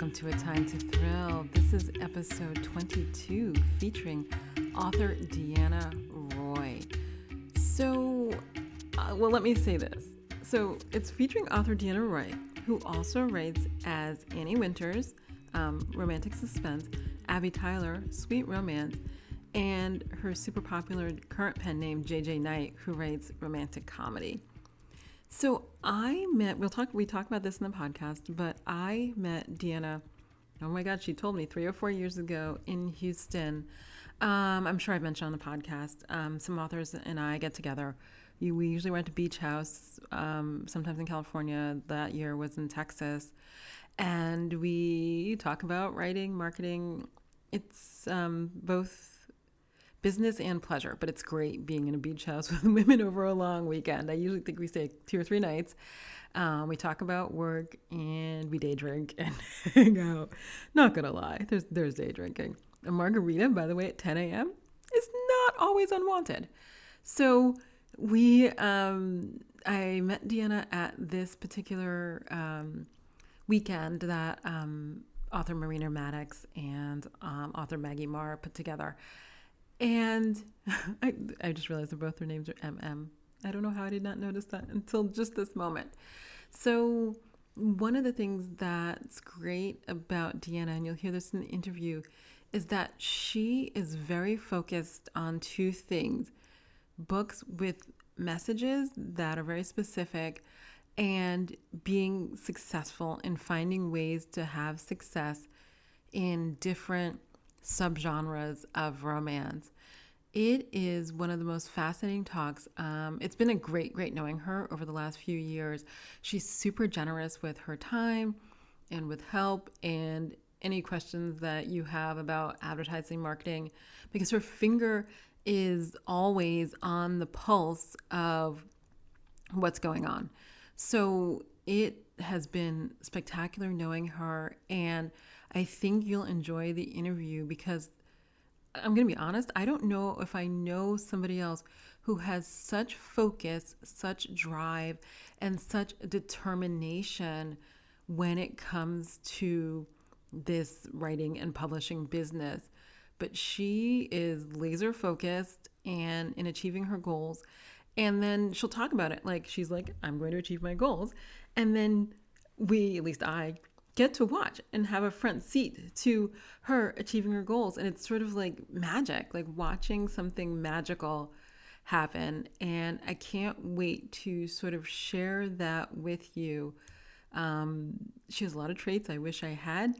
welcome to A Time to Thrill. This is episode 22 featuring author Deanna Roy. Let me say this. So it's featuring author Deanna Roy, who also writes as Annie Winters, romantic suspense, Abby Tyler, sweet romance, and her super popular current pen name JJ Knight, who writes romantic comedy. So we talk about this in the podcast, but I met Deanna, oh my God, she told me 3 or 4 years ago in Houston. I'm sure I've mentioned on the podcast, some authors and I get together. We usually rent a beach house, sometimes in California. That year was in Texas. And we talk about writing, marketing. It's both business and pleasure, but it's great being in a beach house with women over a long weekend. I usually think we stay 2 or 3 nights. We talk about work and we day drink and hang out. Not gonna lie, there's day drinking. A margarita, by the way, at 10 a.m. is not always unwanted. So I met Deanna at this particular weekend that author Marina Maddox and author Maggie Marr put together. And I just realized that both their names are MM. I don't know how I did not notice that until just this moment. So one of the things that's great about Deanna, and you'll hear this in the interview, is that she is very focused on 2 things: books with messages that are very specific and being successful in finding ways to have success in different subgenres of romance. It is one of the most fascinating talks. It's been a great knowing her over the last few years. She's super generous with her time and with help and any questions that you have about advertising, marketing, because her finger is always on the pulse of what's going on. So it has been spectacular knowing her, and I think you'll enjoy the interview because I'm going to be honest, I don't know if I know somebody else who has such focus, such drive, and such determination when it comes to this writing and publishing business. But she is laser focused and in achieving her goals. And then she'll talk about it. Like, she's like, I'm going to achieve my goals. And then at least I, get to watch and have a front seat to her achieving her goals. And it's sort of like magic, like watching something magical happen. And I can't wait to sort of share that with you. She has a lot of traits I wish I had.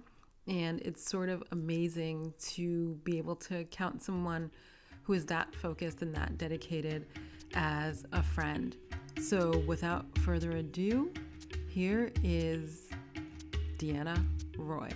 And it's sort of amazing to be able to count someone who is that focused and that dedicated as a friend. So without further ado, here is Deanna Roy.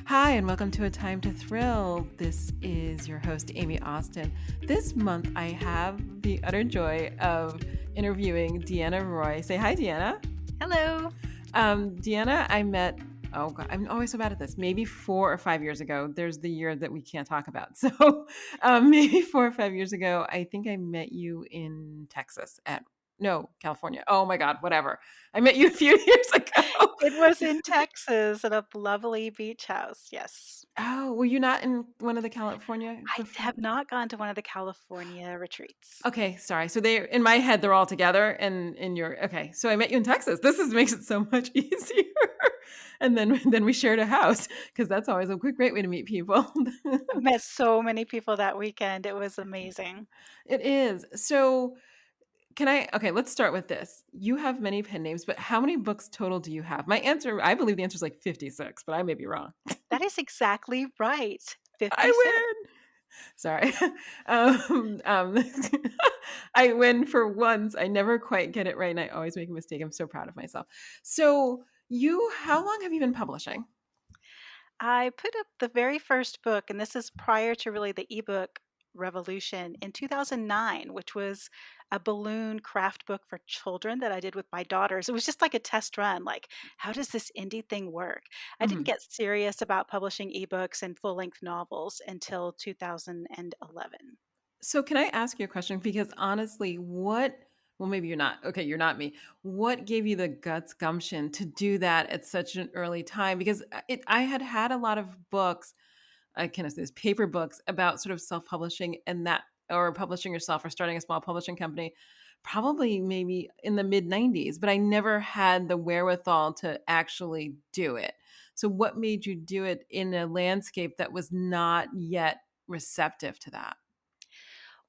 Hi, and welcome to A Time to Thrill. This is your host, Aime Austin. This month, I have the utter joy of interviewing Deanna Roy. Say hi, Deanna. Hello. Deanna, I met, oh God, I'm always so bad at this, maybe 4 or 5 years ago. There's the year that we can't talk about. So maybe 4 or 5 years ago, I think I met you in Texas California. Oh my God, whatever. I met you a few years ago. It was in Texas at a lovely beach house. Yes. Oh, were you not in one of the California I before? have not gone to one of the California retreats. Okay, sorry. So they, in my head, they're all together, and in your, okay. So I met you in Texas. Makes it so much easier. And then we shared a house because that's always a great way to meet people. I met so many people that weekend. It was amazing. It is. So okay, let's start with this. You have many pen names, but how many books total do you have? I believe the answer is like 56, but I may be wrong. That is exactly right. I 56. win. Sorry. Um, um, I win for once. I never quite get it right, and I always make a mistake. I'm so proud of myself. So how long have you been publishing? I put up the very first book, and this is prior to really the ebook revolution, in 2009, which was a balloon craft book for children that I did with my daughters. It was just like a test run, like, how does this indie thing work? I didn't Mhm. get serious about publishing ebooks and full-length novels until 2011. So can I ask you a question? Because honestly, what well, maybe you're not. Okay, you're not me. What gave you the guts gumption to do that at such an early time? Because I had had a lot of books, I can say this, paper books about sort of self-publishing and that, or publishing yourself or starting a small publishing company, probably maybe in the mid 90s, but I never had the wherewithal to actually do it. So what made you do it in a landscape that was not yet receptive to that?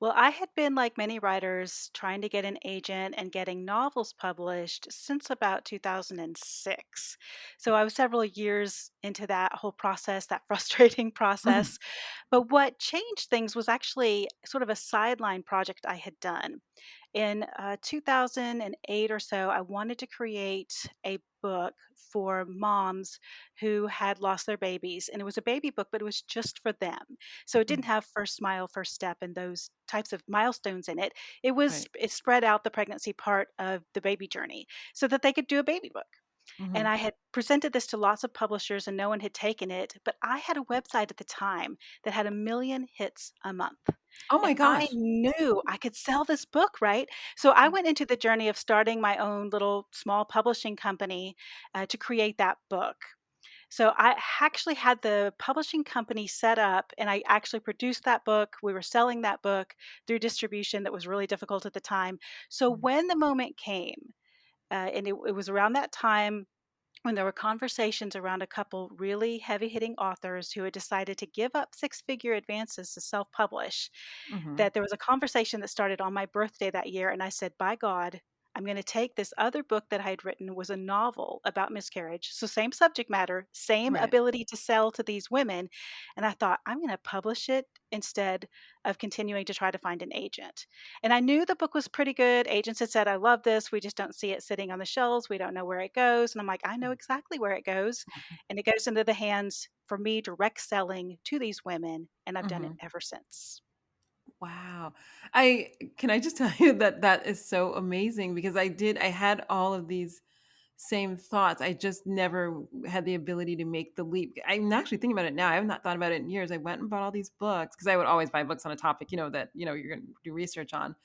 Well, I had been, like many writers, trying to get an agent and getting novels published since about 2006. So I was several years into that whole process, that frustrating process. Mhm, But what changed things was actually sort of a sideline project I had done. In 2008 or so, I wanted to create a book for moms who had lost their babies. And it was a baby book, but it was just for them. So it didn't mhm, have first smile, first step, and those types of milestones in it. right. It spread out the pregnancy part of the baby journey so that they could do a baby book. And Mhm. I had presented this to lots of publishers and no one had taken it. But I had a website at the time that had 1 million hits a month. Oh And my I gosh. knew I could sell this book, right? So I went into the journey of starting my own little small publishing company to create that book. So I actually had the publishing company set up and I actually produced that book. We were selling that book through distribution that was really difficult at the time. So Mhm, when the moment came, it was around that time when there were conversations around a couple really heavy hitting authors who had decided to give up six-figure advances to self publish, mhm, that there was a conversation that started on my birthday that year, and I said, "By God, I'm gonna take this other book that I had written was a novel about miscarriage, so same subject matter, same right. ability to sell to these women, and I thought, I'm gonna publish it instead of continuing to try to find an agent." And I knew the book was pretty good. Agents had said, "I love this, we just don't see it sitting on the shelves, we don't know where it goes," and I'm like, "I know exactly where it goes," and it goes into the hands, for me, direct selling to these women, and I've done it Mhm. ever since. Wow. I can I just tell you that that is so amazing because I had all of these same thoughts. I just never had the ability to make the leap. I'm actually thinking about it now. I have not thought about it in years. I went and bought all these books because I would always buy books on a topic, that, you're going to do research on.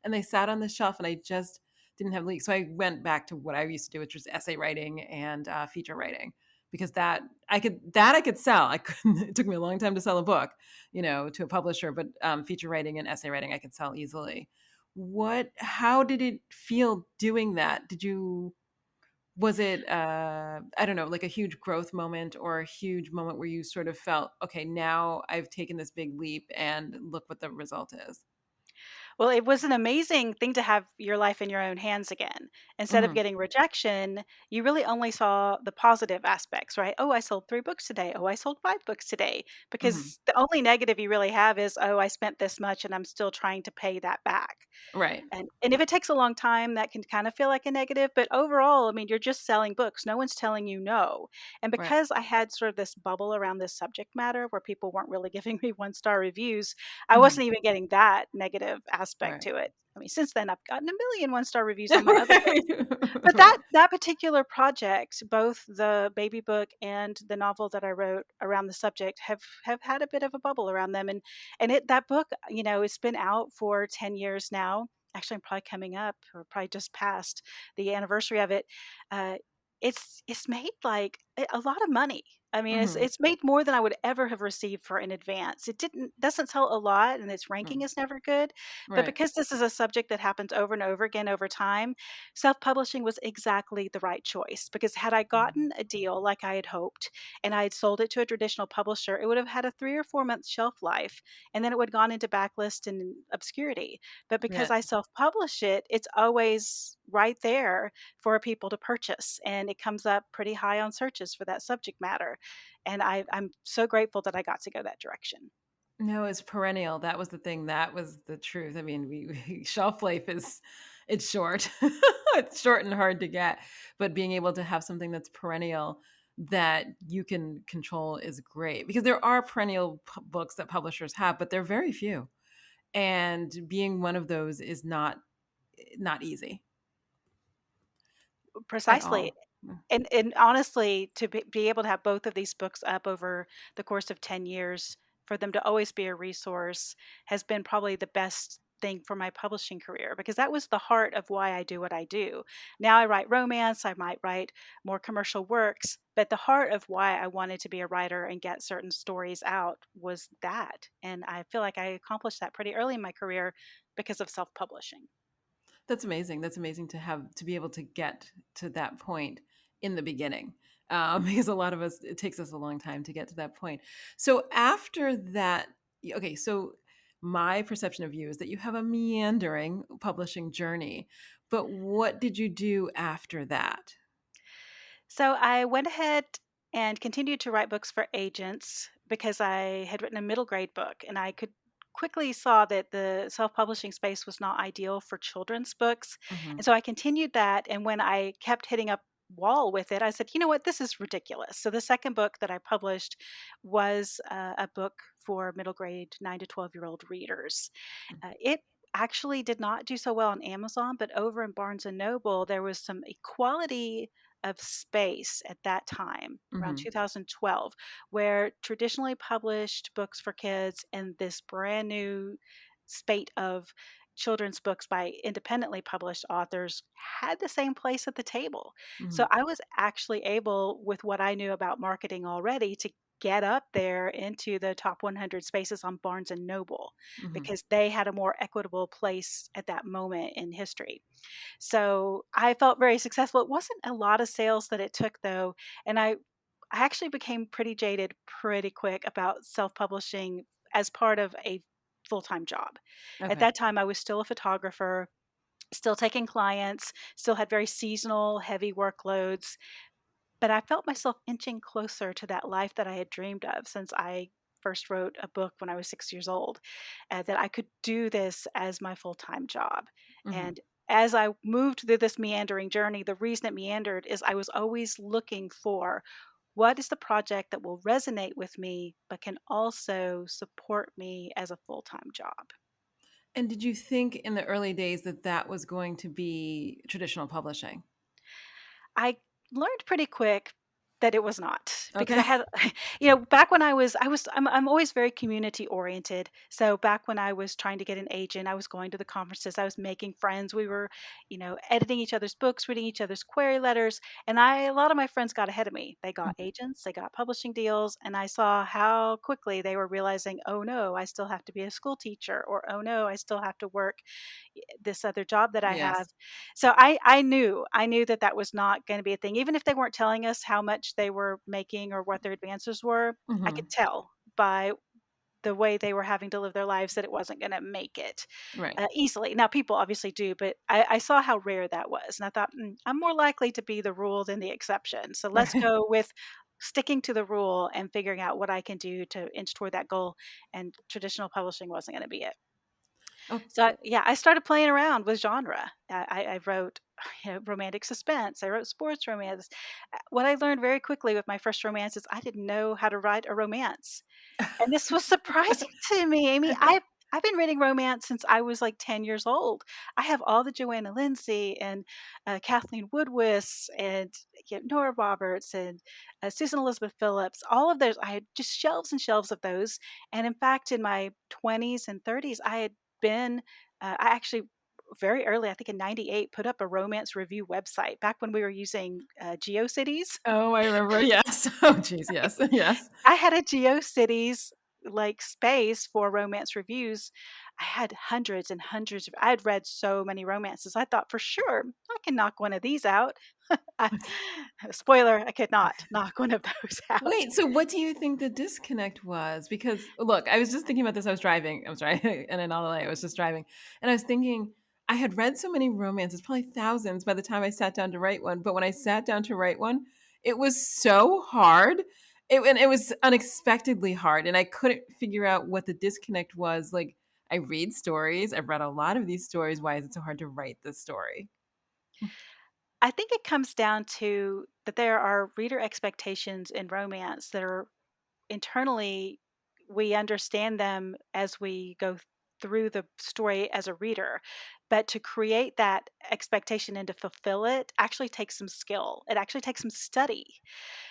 And they sat on the shelf and I just didn't have leaks. So I went back to what I used to do, which was essay writing and feature writing because that I could sell. I couldn't, it took me a long time to sell a book, to a publisher, but feature writing and essay writing I could sell easily. How did it feel doing that? Was it, I don't know, like a huge growth moment or a huge moment where you sort of felt, okay, now I've taken this big leap and look what the result is? Well, it was an amazing thing to have your life in your own hands again. Instead of Mhm, getting rejection, you really only saw the positive aspects, right? Oh, I sold 3 books today. Oh, I sold 5 books today. mhm. Because the only negative you really have is, oh, I spent this much and I'm still trying to pay that back. Right, And if it takes a long time, that can kind of feel like a negative, but overall, I mean, you're just selling books. No one's telling you no. And right. because I had sort of this bubble around this subject matter where people weren't really giving me one-star reviews, I Mhm, wasn't even getting that negative aspect right. to it. I mean, since then, I've gotten a million one-star reviews on my other books. Right, But right. that particular project, both the baby book and the novel that I wrote around the subject have had a bit of a bubble around them, and it that book, it's been out for 10 years now. Actually, I'm probably coming up or probably just past the anniversary of it. Uh, it's made, like, a lot of money. I mean, Mhm, it's made more than I would ever have received for an advance. It doesn't sell a lot, and its ranking mm, is never good, but right. because this is a subject that happens over and over again over time, self-publishing was exactly the right choice, because had I Mhm, gotten a deal like I had hoped and I had sold it to a traditional publisher, it would have had a 3 or 4 month shelf life, and then it would have gone into backlist and obscurity. But because yeah. I self-publish it, it's always right there for people to purchase, and it comes up pretty high on searches for that subject matter. And I'm so grateful that I got to go that direction. No, it's perennial. That was the thing. That was the truth. I mean, shelf life it's short. It's short and hard to get, but being able to have something that's perennial that you can control is great because there are perennial books that publishers have, but they're very few. And being one of those is not easy at Precisely. all. Mm, And honestly, to be able to have both of these books up over the course of 10 years, for them to always be a resource, has been probably the best thing for my publishing career because that was the heart of why I do what I do. Now I write romance, I might write more commercial works, but the heart of why I wanted to be a writer and get certain stories out was that. And I feel like I accomplished that pretty early in my career because of self-publishing. That's amazing. That's amazing to have to be able to get to that point in the beginning. Because a lot of us, it takes us a long time to get to that point. So after that, okay, so my perception of you is that you have a meandering publishing journey. But what did you do after that? So I went ahead and continued to write books for agents because I had written a middle grade book and I could quickly saw that the self-publishing space was not ideal for children's books. Hmm. And so I continued that, and when I kept hitting up wall with it, I said, "You know what? This is ridiculous." So the second book that I published was a book for middle grade 9 to 12-year-old readers. It actually did not do so well on Amazon, but over in Barnes and Noble, there was some equality of space at that time, around Hmm. 2012, where traditionally published books for kids and this brand new spate of children's books by independently published authors had the same place at the table. So Hmm. I was actually able, with what I knew about marketing already, to get up there into the top 100 spaces on Barnes and Noble Hmm. because they had a more equitable place at that moment in history. So I felt very successful. It wasn't a lot of sales that it took though, and I actually became pretty jaded pretty quick about self-publishing as part of a full-time job. At Okay. that time, I was still a photographer, still taking clients, still had very seasonal, heavy workloads, but I felt myself inching closer to that life that I had dreamed of since I first wrote a book when I was 6 years old, that I could do this as my full-time job. Hmm. And as I moved through this meandering journey, the reason it meandered is I was always looking for what is the project that will resonate with me, but can also support me as a full-time job. And did you think in the early days that that was going to be traditional publishing? I learned pretty quick that it was not because I Okay. had back when I'm always very community oriented. So back when I was trying to get an agent, I was going to the conferences, I was making friends. We were, editing each other's books, reading each other's query letters, and a lot of my friends got ahead of me. They got agents, they got publishing deals, and I saw how quickly they were realizing, "Oh no, I still have to be a school teacher," or "Oh no, I still have to work this other job that I have." Yes. So I knew that that was not gonna be a thing. Even if they weren't telling us how much they were making or what their advances were, I could Hmm. tell by the way they were having to live their lives that it wasn't gonna make it, Right. easily. Now people obviously do, but I saw how rare that was, and I thought, I'm more likely to be the rule than the exception. So let's Right. go with sticking to the rule and figuring out what I can do to inch toward that goal, and traditional publishing wasn't gonna be it. Oh, So, yeah, I started playing around with genre. I wrote, romantic suspense. I wrote sports romance. What I learned very quickly with my first romance is I didn't know how to write a romance. And this was surprising to me, Amy. I've been reading romance since I was like 10 years old. I have all the Joanna Lindsay and Kathleen Woodwis and Nora Roberts and Susan Elizabeth Phillips. All of those, I had just shelves and shelves of those. And in fact, in my 20s and 30s, I had been, I actually very early, I think in 98, put up a romance review website back when we were using GeoCities. oh, I remember. Yes. Oh, geez. Yes. Yes. I had a GeoCities like space for romance reviews. I had hundreds and hundreds of I had read so many romances. I thought for sure I can knock one of these out. I, spoiler, I could not knock one of those out. Wait, so what do you think the disconnect was? Because look, I was just thinking about this. I was driving. I was driving, and in LA, I was just driving, and I was thinking I had read so many romances, probably thousands, by the time I sat down to write one. But when I sat down to write one, it was so hard. And it was unexpectedly hard, and I couldn't figure out what the disconnect was. Like, I read stories. I've read a lot of these stories. Why is it so hard to write this story? I think it comes down to that there are reader expectations in romance that are internally we understand them as we go through the story as a reader. But to create that expectation and to fulfill it actually takes some skill. It actually takes some study.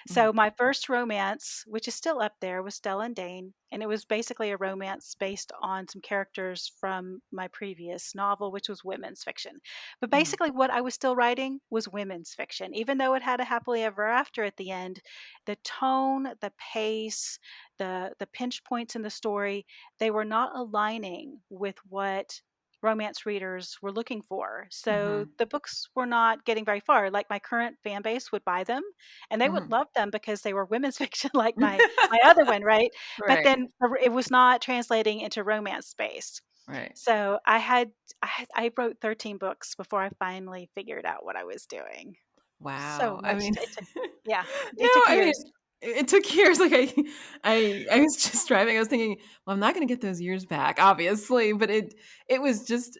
Mhm. So my first romance, which is still up there, was Stella and Dane, and it was basically a romance based on some characters from my previous novel, which was women's fiction. But Mhm. basically, what I was still writing was women's fiction, even though it had a happily ever after at the end. The tone, the pace, the pinch points in the story, they were not aligning with what romance readers were looking for. So Mhm. the books were not getting very far. Like my current fan base would buy them and they would Mhm. love them because they were women's fiction like my other one, right? But Right. then it was not translating into romance space. Right. So I wrote 13 books before I finally figured out what I was doing. So Wow. I much mean, it took yeah, no, it took I mean, years. it took years. Like I was just driving. I was thinking, well, I'm not going to get those years back, obviously, but it was just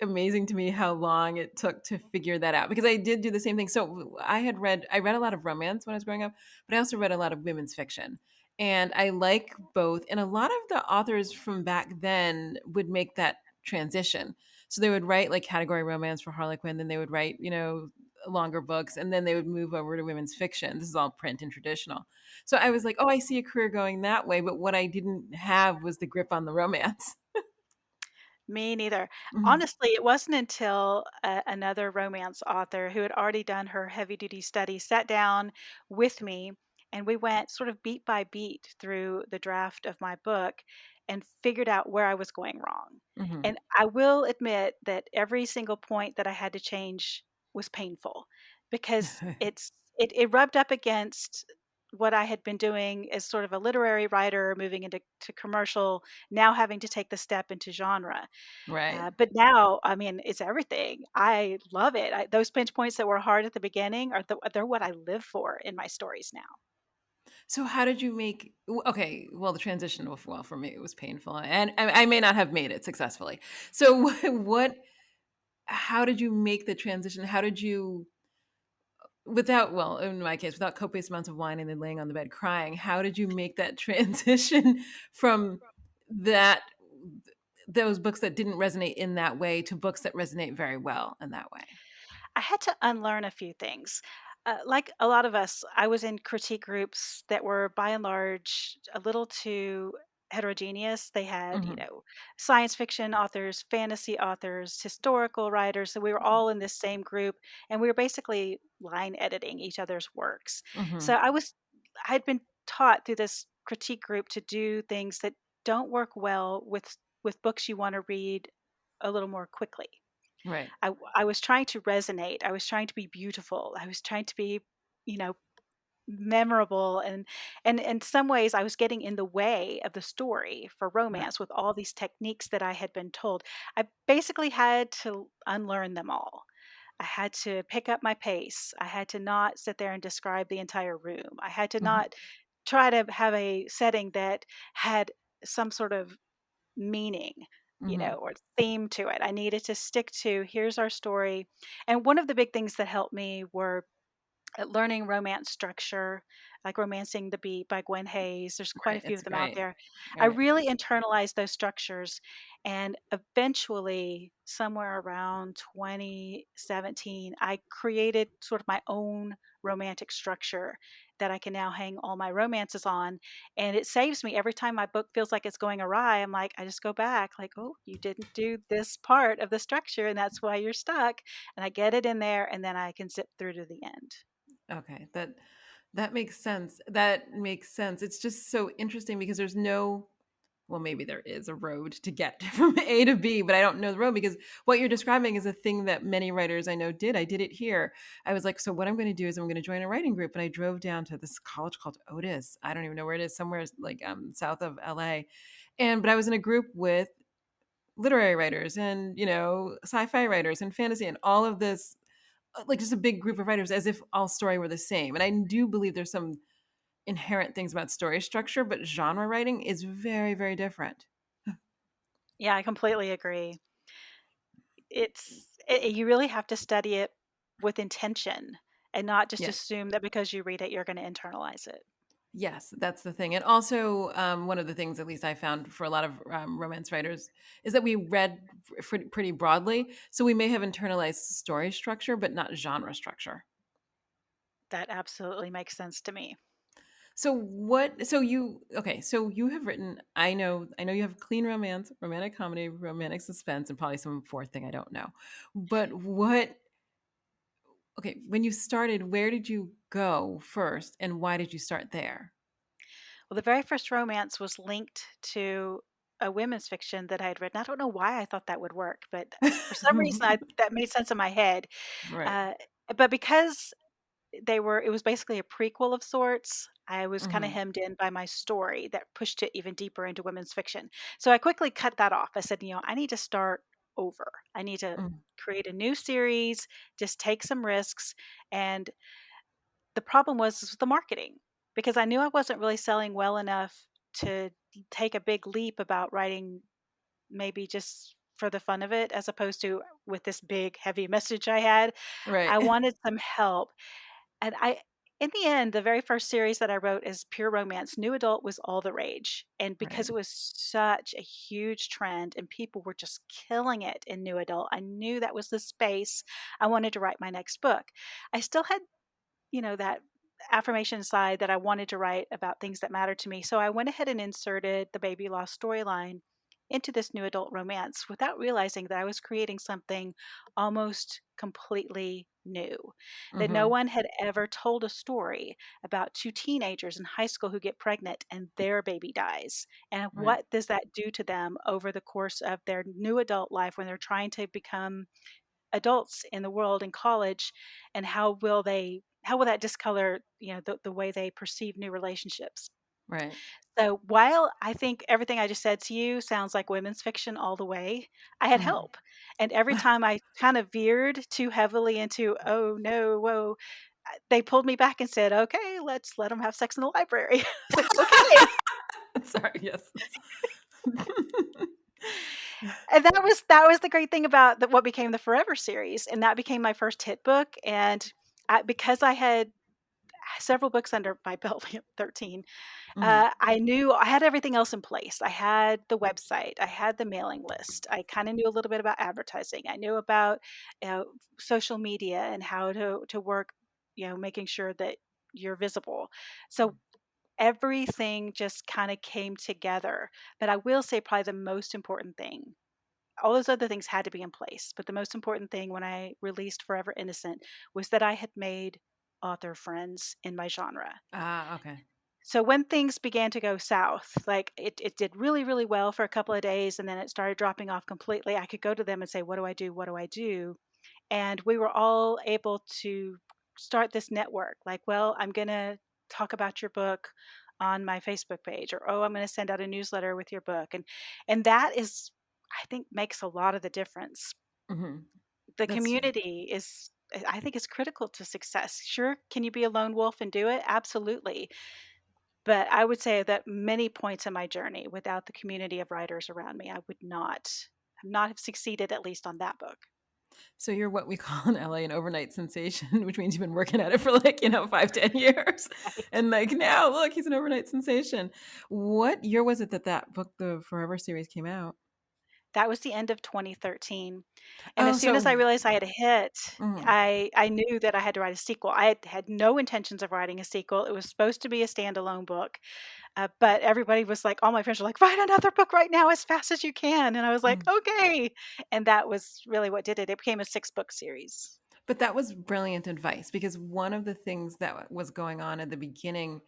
amazing to me how long it took to figure that out because I did do the same thing. So I read a lot of romance when I was growing up, but I also read a lot of women's fiction. And I like both. And a lot of the authors from back then would make that transition. So they would write like category romance for Harlequin, then they would write, longer books, and then they would move over to women's fiction. This is all print and traditional. So I was like, oh, I see a career going that way. But what I didn't have was the grip on the romance. Me neither. Mhm. Honestly, it wasn't until another romance author who had already done her heavy duty study sat down with me and we went sort of beat by beat through the draft of my book and figured out where I was going wrong. Mhm. And I will admit that every single point that I had to change was painful because it rubbed up against what I had been doing as sort of a literary writer moving into commercial, now having to take the step into genre. Right. But now, I mean, it's everything. I love it. Those pinch points that were hard at the beginning they're what I live for in my stories now. So how did you make okay, well, the transition, well, for me, it was painful, and I may not have made it successfully. So what how did you make the transition? How did you without well, in my case, without copious amounts of wine and then laying on the bed crying, how did you make that transition from that those books that didn't resonate in that way to books that resonate very well in that way? I had to unlearn a few things. Like a lot of us, I was in critique groups that were by and large a little too heterogeneous. They had, Mhm. science fiction authors, fantasy authors, historical writers. So we were all in this same group and we were basically line editing each other's works. So Mhm. I'd been taught through this critique group to do things that don't work well with books you want to read a little more quickly. Right. I was trying to resonate. I was trying to be beautiful. I was trying to be, you know, memorable and in some ways I was getting in the way of the story for Right. romance with all these techniques that I had been told. I basically had to unlearn them all. I had to pick up my pace. I had to not sit there and describe the entire room. I had to Mhm. not try to have a setting that had some sort of meaning, Mhm. or theme to it. I needed to stick to here's our story. And one of the big things that helped me were learning romance structure, like Romancing the Beat by Gwen Hayes. There's quite a Right, few it's of them out great. there. I Right. really internalized those structures. And eventually, somewhere around 2017, I created sort of my own romantic structure that I can now hang all my romances on. And it saves me every time my book feels like it's going awry. I'm like, I just go back, like, oh, you didn't do this part of the structure, and that's why you're stuck. And I get it in there, and then I can zip through to the end. Okay, that makes sense. That makes sense. It's just so interesting because there's no well, maybe there is a road to get from A to B, but I don't know the road because what you're describing is a thing that many writers I know did. I did it here. I was like, so what I'm going to do is I'm going to join a writing group, and I drove down to this college called Otis. I don't even know where it is, somewhere like south of LA. And but I was in a group with literary writers and sci-fi writers and fantasy and all of this like just a big group of writers as if all story were the same. And I do believe there's some inherent things about story structure, but genre writing is very, very different. Yeah, I completely agree. You really have to study it with intention and not just Yes. assume that because you read it, you're going to internalize it. Yes, that's the thing. And also, one of the things, at least I found for a lot of romance writers, is that we read pretty broadly. So we may have internalized story structure, but not genre structure. That absolutely makes sense to me. So what? So you okay? So you have written. I know you have clean romance, romantic comedy, romantic suspense, and probably some fourth thing I don't know. But what? Okay, when you started, where did you go first, and why did you start there? Well, the very first romance was linked to a women's fiction that I had written. I don't know why I thought that would work, but for some reason that made sense in my head. Right. Uh, but because it was basically a prequel of sorts. I was kind of Hmm. hemmed in by my story that pushed it even deeper into women's fiction. So I quickly cut that off. I said, I need to start over. I need to create a new series, just take some risks. And the problem was the marketing because I knew I wasn't really selling well enough to take a big leap about writing maybe just for the fun of it as opposed to with this big heavy message I had. Right. I wanted some help. And in the end, the very first series that I wrote is pure romance. New adult was all the rage. And because Right. it was such a huge trend and people were just killing it in new adult, I knew that was the space I wanted to write my next book. I still had, that affirmation side that I wanted to write about things that matter to me. So I went ahead and inserted the baby loss storyline into this new adult romance without realizing that I was creating something almost completely new. That no Hmm. one had ever told a story about two teenagers in high school who get pregnant and their baby dies. And Right. what does that do to them over the course of their new adult life when they're trying to become adults in the world in college, and how will that discolor the way they perceive new relationships. Right. So while I think everything I just said to you sounds like women's fiction all the way, I had Mhm. help. And every time I kind of veered too heavily into, oh no, whoa, they pulled me back and said, okay, let's let them have sex in the library. It's like, okay. Sorry, yes. And that was the great thing about what became the Forever series. And that became my first hit book. And because I had several books under my belt, 13. Mhm. I knew I had everything else in place. I had the website, I had the mailing list. I kind of knew a little bit about advertising. I knew about social media and how to work, making sure that you're visible. So everything just kind of came together. But I will say, probably the most important thing. All those other things had to be in place, but the most important thing when I released Forever Innocent was that I had made author friends in my genre. Ah, okay. So when things began to go south, like it did really, really well for a couple of days and then it started dropping off completely, I could go to them and say, what do I do? What do I do? And we were all able to start this network. Like, well, I'm going to talk about your book on my Facebook page, or oh, I'm going to send out a newsletter with your book. And that is, I think, makes a lot of the difference. Mhm. The That's community is, I think, is critical to success. Sure, can you be a lone wolf and do it? Absolutely. But I would say that many points in my journey, without the community of writers around me, I would not have succeeded, at least on that book. so you're what we call in LA an overnight sensation, which means you've been working at it for like, 5, 10 years. Right. And like now, look, he's an overnight sensation. What year was it that that book, the Forever series, came out? That was the end of 2013, and as Oh, soon as I so realized I had a hit, mhm. I knew that I had to write a sequel. I had no intentions of writing a sequel. It was supposed to be a standalone book, but everybody was like, all my friends were like, "Write another book right now as fast as you can," and I was like, Mm. "Okay," and that was really what did it. It became a 6-book series. But that was brilliant advice because one of the things that was going on at the beginning,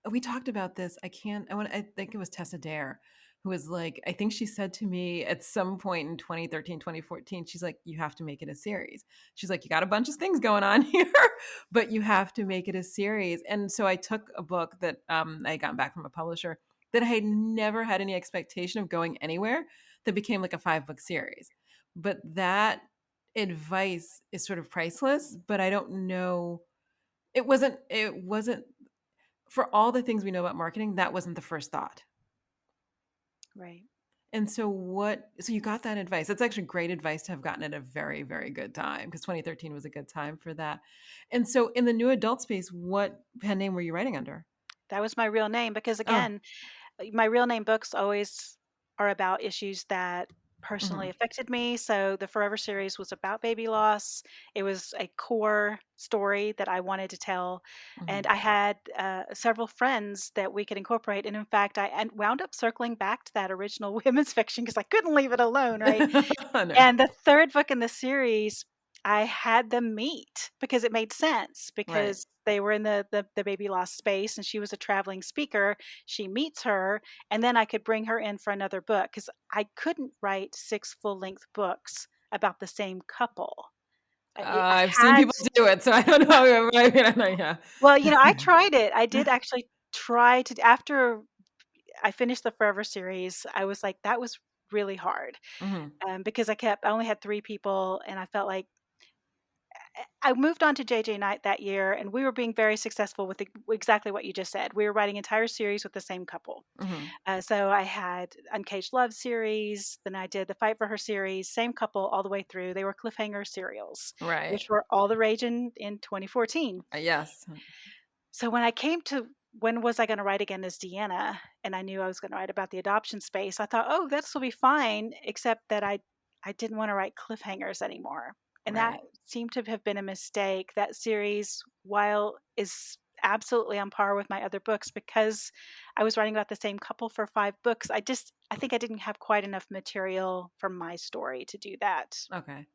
we talked about this. I think it was Tessa Dare who was like, I think she said to me at some point in 2013, 2014, she's like, you have to make it a series. She's like, you got a bunch of things going on here, but you have to make it a series. And so I took a book that I got back from a publisher that I had never had any expectation of going anywhere that became like a 5-book series. But that advice is sort of priceless, but I don't know, it wasn't for all the things we know about marketing, that wasn't the first thought. Right. And so you got that advice. That's actually great advice to have gotten at a very, very good time because 2013 was a good time for that. And so in the new adult space, what pen name were you writing under? That was my real name because, Oh. again, my real name books always are about issues that personally Mhm. affected me. So the Forever series was about baby loss. It was a core story that I wanted to tell. And Mhm. I had several friends that we could incorporate. And in fact, I wound up circling back to that original women's fiction because I couldn't leave it alone, right? No. And the 3rd book in the series, I had them meet because it made sense Right. because they were in the baby loss space and she was a traveling speaker. She meets her, and then I could bring her in for another book because I couldn't write 6 full-length books about the same couple. I I've seen had people do it, so I don't know. I mean, I know, yeah. well, I tried it. I did actually try to after I finished the Forever series, I was like, "That was really hard," Mhm. because I only had 3 people, and I felt like I moved on to JJ Knight that year, and we were being very successful with exactly what you just said. We were writing entire series with the same couple. Mhm. So I had Uncaged Love series, then I did the Fight for Her series, same couple all the way through. They were cliffhanger serials, Right. which were all the rage in 2014. Yes. So when I came to when was I going to write again as Deanna, and I knew I was going to write about the adoption space, I thought, oh, this will be fine, except that I didn't want to write cliffhangers anymore. And that Right. seemed to have been a mistake. That series, while is absolutely on par with my other books because I was writing about the same couple for 5 books, I think I didn't have quite enough material for my story to do that. Okay.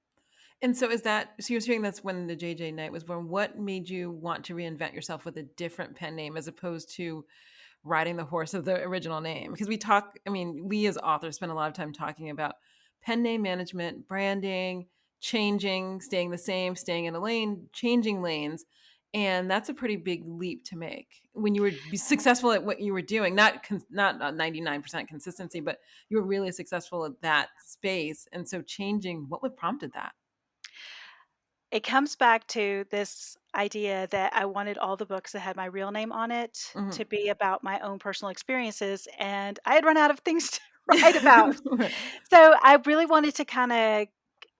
And so is that so you're saying that's when the JJ Knight was born. What made you want to reinvent yourself with a different pen name as opposed to riding the horse of the original name? Because I mean, we as authors spend a lot of time talking about pen name management, branding, changing, staying the same, staying in a lane, changing lanes. And that's a pretty big leap to make when you were successful at what you were doing, not 99% consistency, but you were really successful at that space. And so changing, what would prompted that? It comes back to this idea that I wanted all the books that had my real name on it to Mhm. be about my own personal experiences, and I had run out of things to write about. So I really wanted to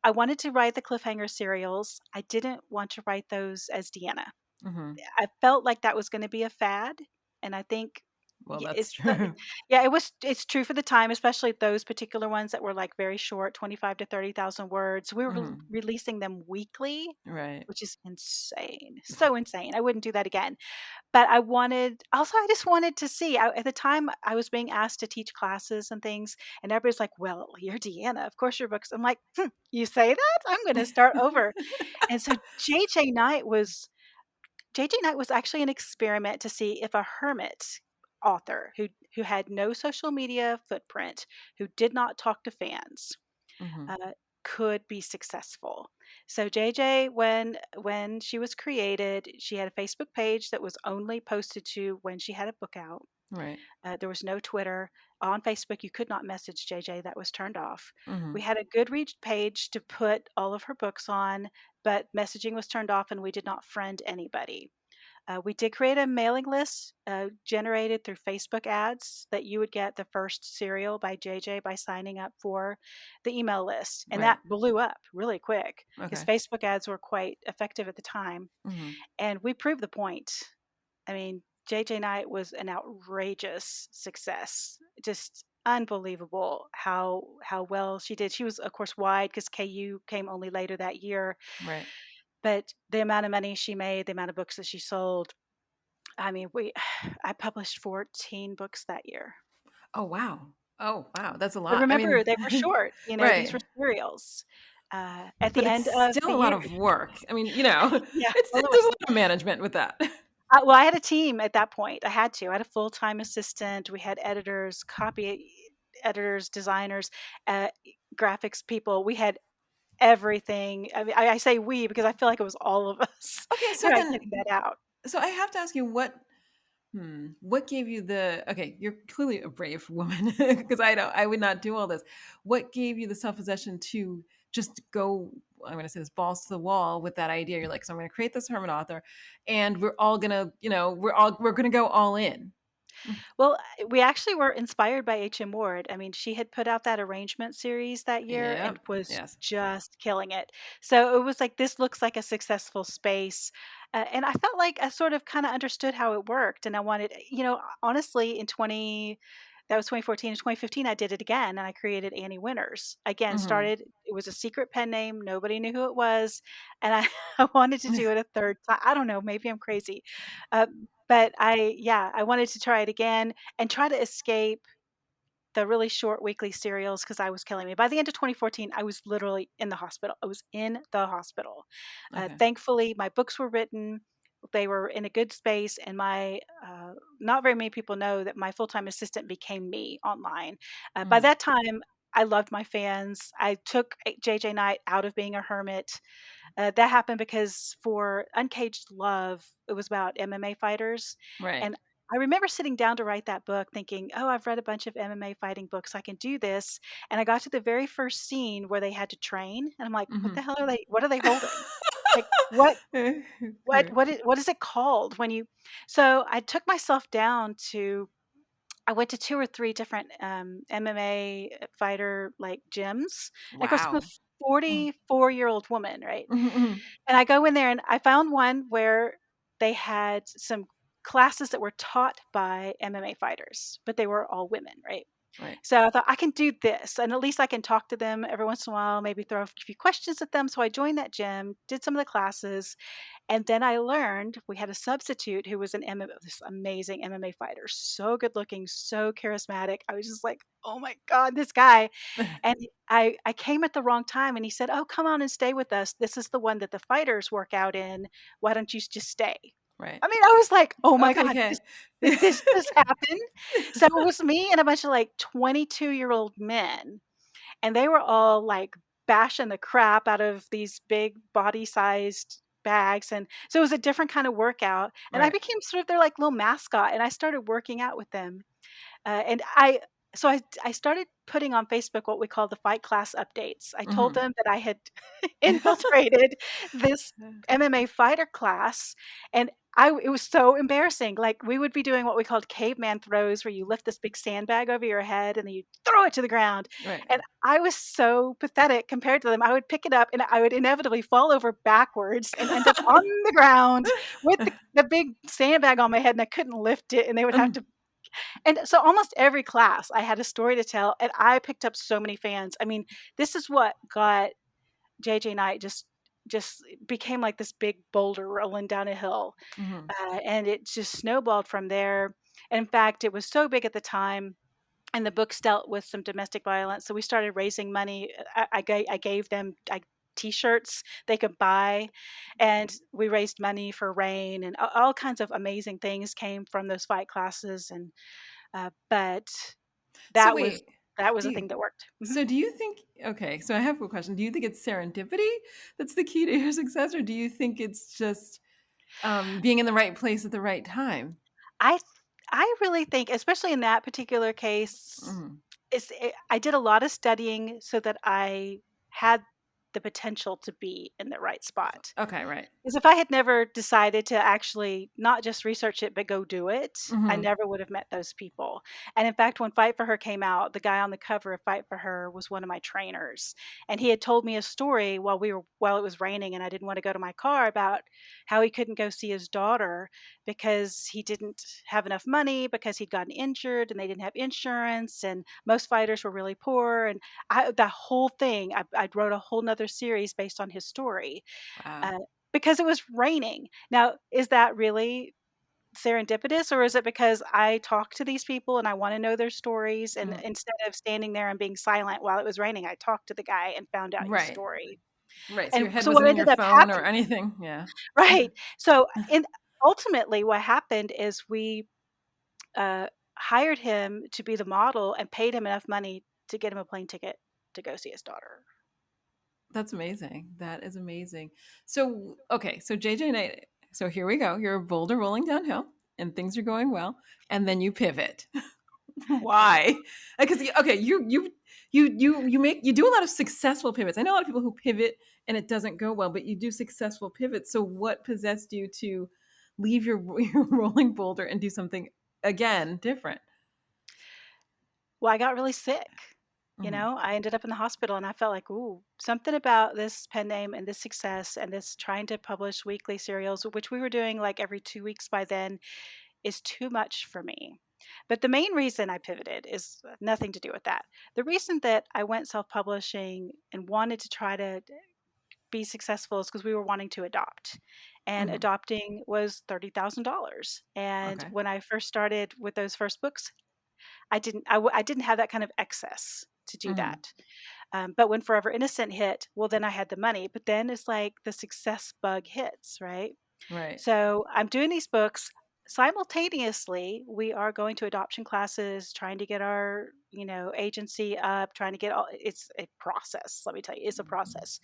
I wanted to write the cliffhanger serials. I didn't want to write those as Deanna. Mhm. I felt like that was gonna be a fad, and I think Well, that's it's the true. yeah, it's true for the time, especially those particular ones that were, like, very short, 25 to 30,000 words. We were Mhm. releasing them weekly, Right. which is insane, so insane. I wouldn't do that again. But I just wanted to see. At the time, I was being asked to teach classes and things, and everybody's like, "Well, you're Deanna. Of course your books." I'm like, you say that? I'm gonna start over." And so JJ Knight was actually an experiment to see if a hermit author who had no social media footprint, who did not talk to fans, Mhm. uh, could be successful. So JJ, when she was created, she had a Facebook page that was only posted to when she had a book out. Right. There was no Twitter. On Facebook, you could not message JJ. That was turned off. We Mhm. had a Goodreads page to put all of her books on, but messaging was turned off, and we did not friend anybody. We did create a mailing list generated through Facebook ads that you would get the first serial by JJ by signing up for the email list. And Right. that blew up really quick because Okay. Facebook ads were quite effective at the time. Mhm. And we proved the point. I mean, JJ Knight was an outrageous success. Just unbelievable how well she did. She was, of course, wide because KU came only later that year. Right. But the amount of money she made, the amount of books that she sold, I mean, we I published 14 books that year. Oh, wow. Oh, wow. That's a But lot. I remember, mean they were short, these right. were serials. At the But it's end of still the a lot year of work. I mean, yeah, well, it there's a was. lot of management with that. Well, I had a team at that point. I had to. I had a full-time assistant. We had editors, copy editors, designers, uh, graphics people. We had everything. I mean, I say we because I feel like it was all of us, Okay, so getting that out. so I have to ask you what gave you okay, you're clearly a brave woman because I would not do all this. What gave you the self-possession to just go, I'm gonna say this, balls to the wall with that idea? You're like, so I'm gonna create this hermit author and we're all gonna, we're gonna go all in. Well, we actually were inspired by H.M. Ward. I mean, she had put out that arrangement series that year and Yep. was Yes. just killing it. So it was like, this looks like a successful space. And I felt like I sort of kind of understood how it worked. And I wanted, honestly, that was 2014. In 2015, I did it again and I created Annie Winters. Again, Hmm. it was a secret pen name. Nobody knew who it was. And I, I wanted to do it a third time. I don't know. Maybe I'm crazy. Uh, but yeah, I wanted to try it again and try to escape the really short weekly serials because I was killing me. By the end of 2014, I was literally in the hospital. I was in the hospital. Okay. Thankfully, my books were written. They were in a good space, and not very many people know that my full time assistant became me online. By Hmm. that time, I loved my fans. I took JJ Knight out of being a hermit. That happened because for Uncaged Love, it was about MMA fighters. Right. And I remember sitting down to write that book thinking, oh, I've read a bunch of MMA fighting books. I can do this. And I got to the very first scene where they had to train. And I'm like, Hmm. what are they holding? Like, what is it called when you, so I took myself down to, I went to 2 or 3 different, MMA fighter, like, gyms. And of course, I'm a Wow. 44-year-old woman, right? Mm-hmm. And I go in there and I found one where they had some classes that were taught by MMA fighters, but they were all women, right? Right. So I thought I can do this, and at least I can talk to them every once in a while, maybe throw a few questions at them. So I joined that gym, did some of the classes, and then I learned we had a substitute who was this amazing MMA fighter, so good looking, so charismatic. I was just like, oh my god, this guy! And I came at the wrong time, and he said, "Oh, come on and stay with us. This is the one that the fighters work out in. Why don't you just stay?" Right. I mean, I was like, "Oh my Okay. god, Okay. did this just happen?" So it was me and a bunch of like 22-year-old men, and they were all like bashing the crap out of these big body-sized bags, and so it was a different kind of workout, and I Right. became sort of their like little mascot, and I started working out with them. And I started putting on Facebook what we call the fight class updates. I told Hmm. them that I had infiltrated this MMA fighter class, and it was so embarrassing. Like, we would be doing what we called caveman throws, where you lift this big sandbag over your head and then you throw it to the ground. Right. And I was so pathetic compared to them. I would pick it up and I would inevitably fall over backwards and end up on the ground with the big sandbag on my head, and I couldn't lift it, and they would have Mhm. to, and so almost every class I had a story to tell, and I picked up so many fans. I mean, this is what got JJ Knight just became like this big boulder rolling down a hill, Mhm. and it just snowballed from there. And in fact, it was so big at the time, and the books dealt with some domestic violence, so we started raising money. I gave them T-shirts they could buy, and we raised money for RAIN, and all kinds of amazing things came from those fight classes. And but So that was wait, that was do a you thing that worked. Mhm. so do you think okay, so I have a question. Do you think it's serendipity that's the key to your success, or do you think it's just being in the right place at the right time? I th I really think, especially in that particular case, Mhm. I did a lot of studying so that I had the potential to be in the right spot. Okay, right. 'Cause if I had never decided to actually not just research it, but go do it, I Mhm. never would have met those people. And in fact, when Fight for Her came out, the guy on the cover of Fight for Her was one of my trainers. And he had told me a story while it was raining and I didn't want to go to my car, about how he couldn't go see his daughter because he didn't have enough money, because he'd gotten injured and they didn't have insurance, and most fighters were really poor. And the whole thing, I wrote a whole nother series based on his story, Wow. uh, because it was raining. Now, is that really serendipitous, or is it because I talk to these people and I wanna know their stories, and Mhm. instead of standing there and being silent while it was raining, I talked to the guy and found out his Right. story. Right. So And your head so what wasn't in your ended up phone or happening, anything. Yeah. right. So, ultimately what happened is we, uh, hired him to be the model and paid him enough money to get him a plane ticket to go see his daughter. That's amazing. That is amazing. So, okay, so JJ Knight, so here we go. You're a boulder rolling downhill and things are going well, and then you pivot. Yeah. Why? Because okay, you do a lot of successful pivots. I know a lot of people who pivot and it doesn't go well, but you do successful pivots. So what possessed you to leave your your rolling boulder and do something again different. Well, I got really sick. Hmm. I ended up in the hospital and I felt like, ooh, something about this pen name and this success and this trying to publish weekly serials, which we were doing like every 2 weeks by then, is too much for me. But the main reason I pivoted is nothing to do with that. The reason that I went self publishing and wanted to try to be successful is because we were wanting to adopt. And Hmm. adopting was $30,000. And Okay. when I first started with those first books, I didn't have that kind of excess to do Hmm. that. But when Forever Innocent hit, well, then I had the money. But then it's like the success bug hits, right? Right. So I'm doing these books. Simultaneously, we are going to adoption classes, trying to get our, agency up, trying to get all it's a process. Let me tell you, it's a process.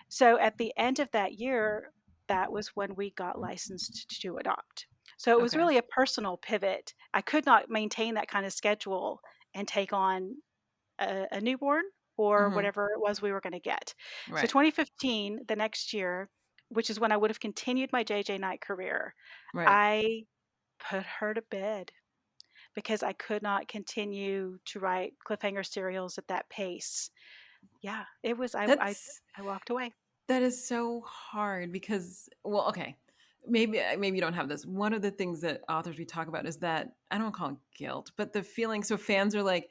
So at the end of that year, that was when we got licensed to adopt. So it was Okay. really a personal pivot. I could not maintain that kind of schedule and take on a newborn or Hmm. whatever it was we were going to get. So Right. 2015, the next year, which is when I would have continued my JJ Knight career, Right. I put her to bed because I could not continue to write cliffhanger serials at that pace. Yeah, it was. That's I walked away. that is so hard because, well, okay, maybe you don't have this. One of the things that authors we talk about is that I don't call it guilt, but the feeling. So fans are like,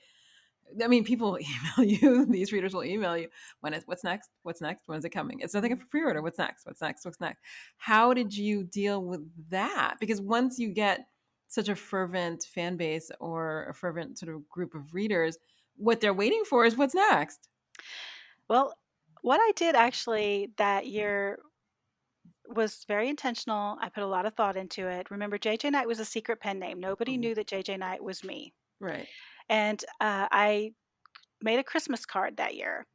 I mean, people email you. These readers will email you. What's next? What's next? When is it coming? It's nothing for pre-order. What's next? What's next? What's next? How did you deal with that? Because once you get such a fervent fan base or a fervent sort of group of readers, what they're waiting for is what's next. Well, what I did actually that year was very intentional. I put a lot of thought into it. Remember, JJ Knight was a secret pen name. Nobody Mhm. knew that JJ Knight was me. Right. And I made a Christmas card that year.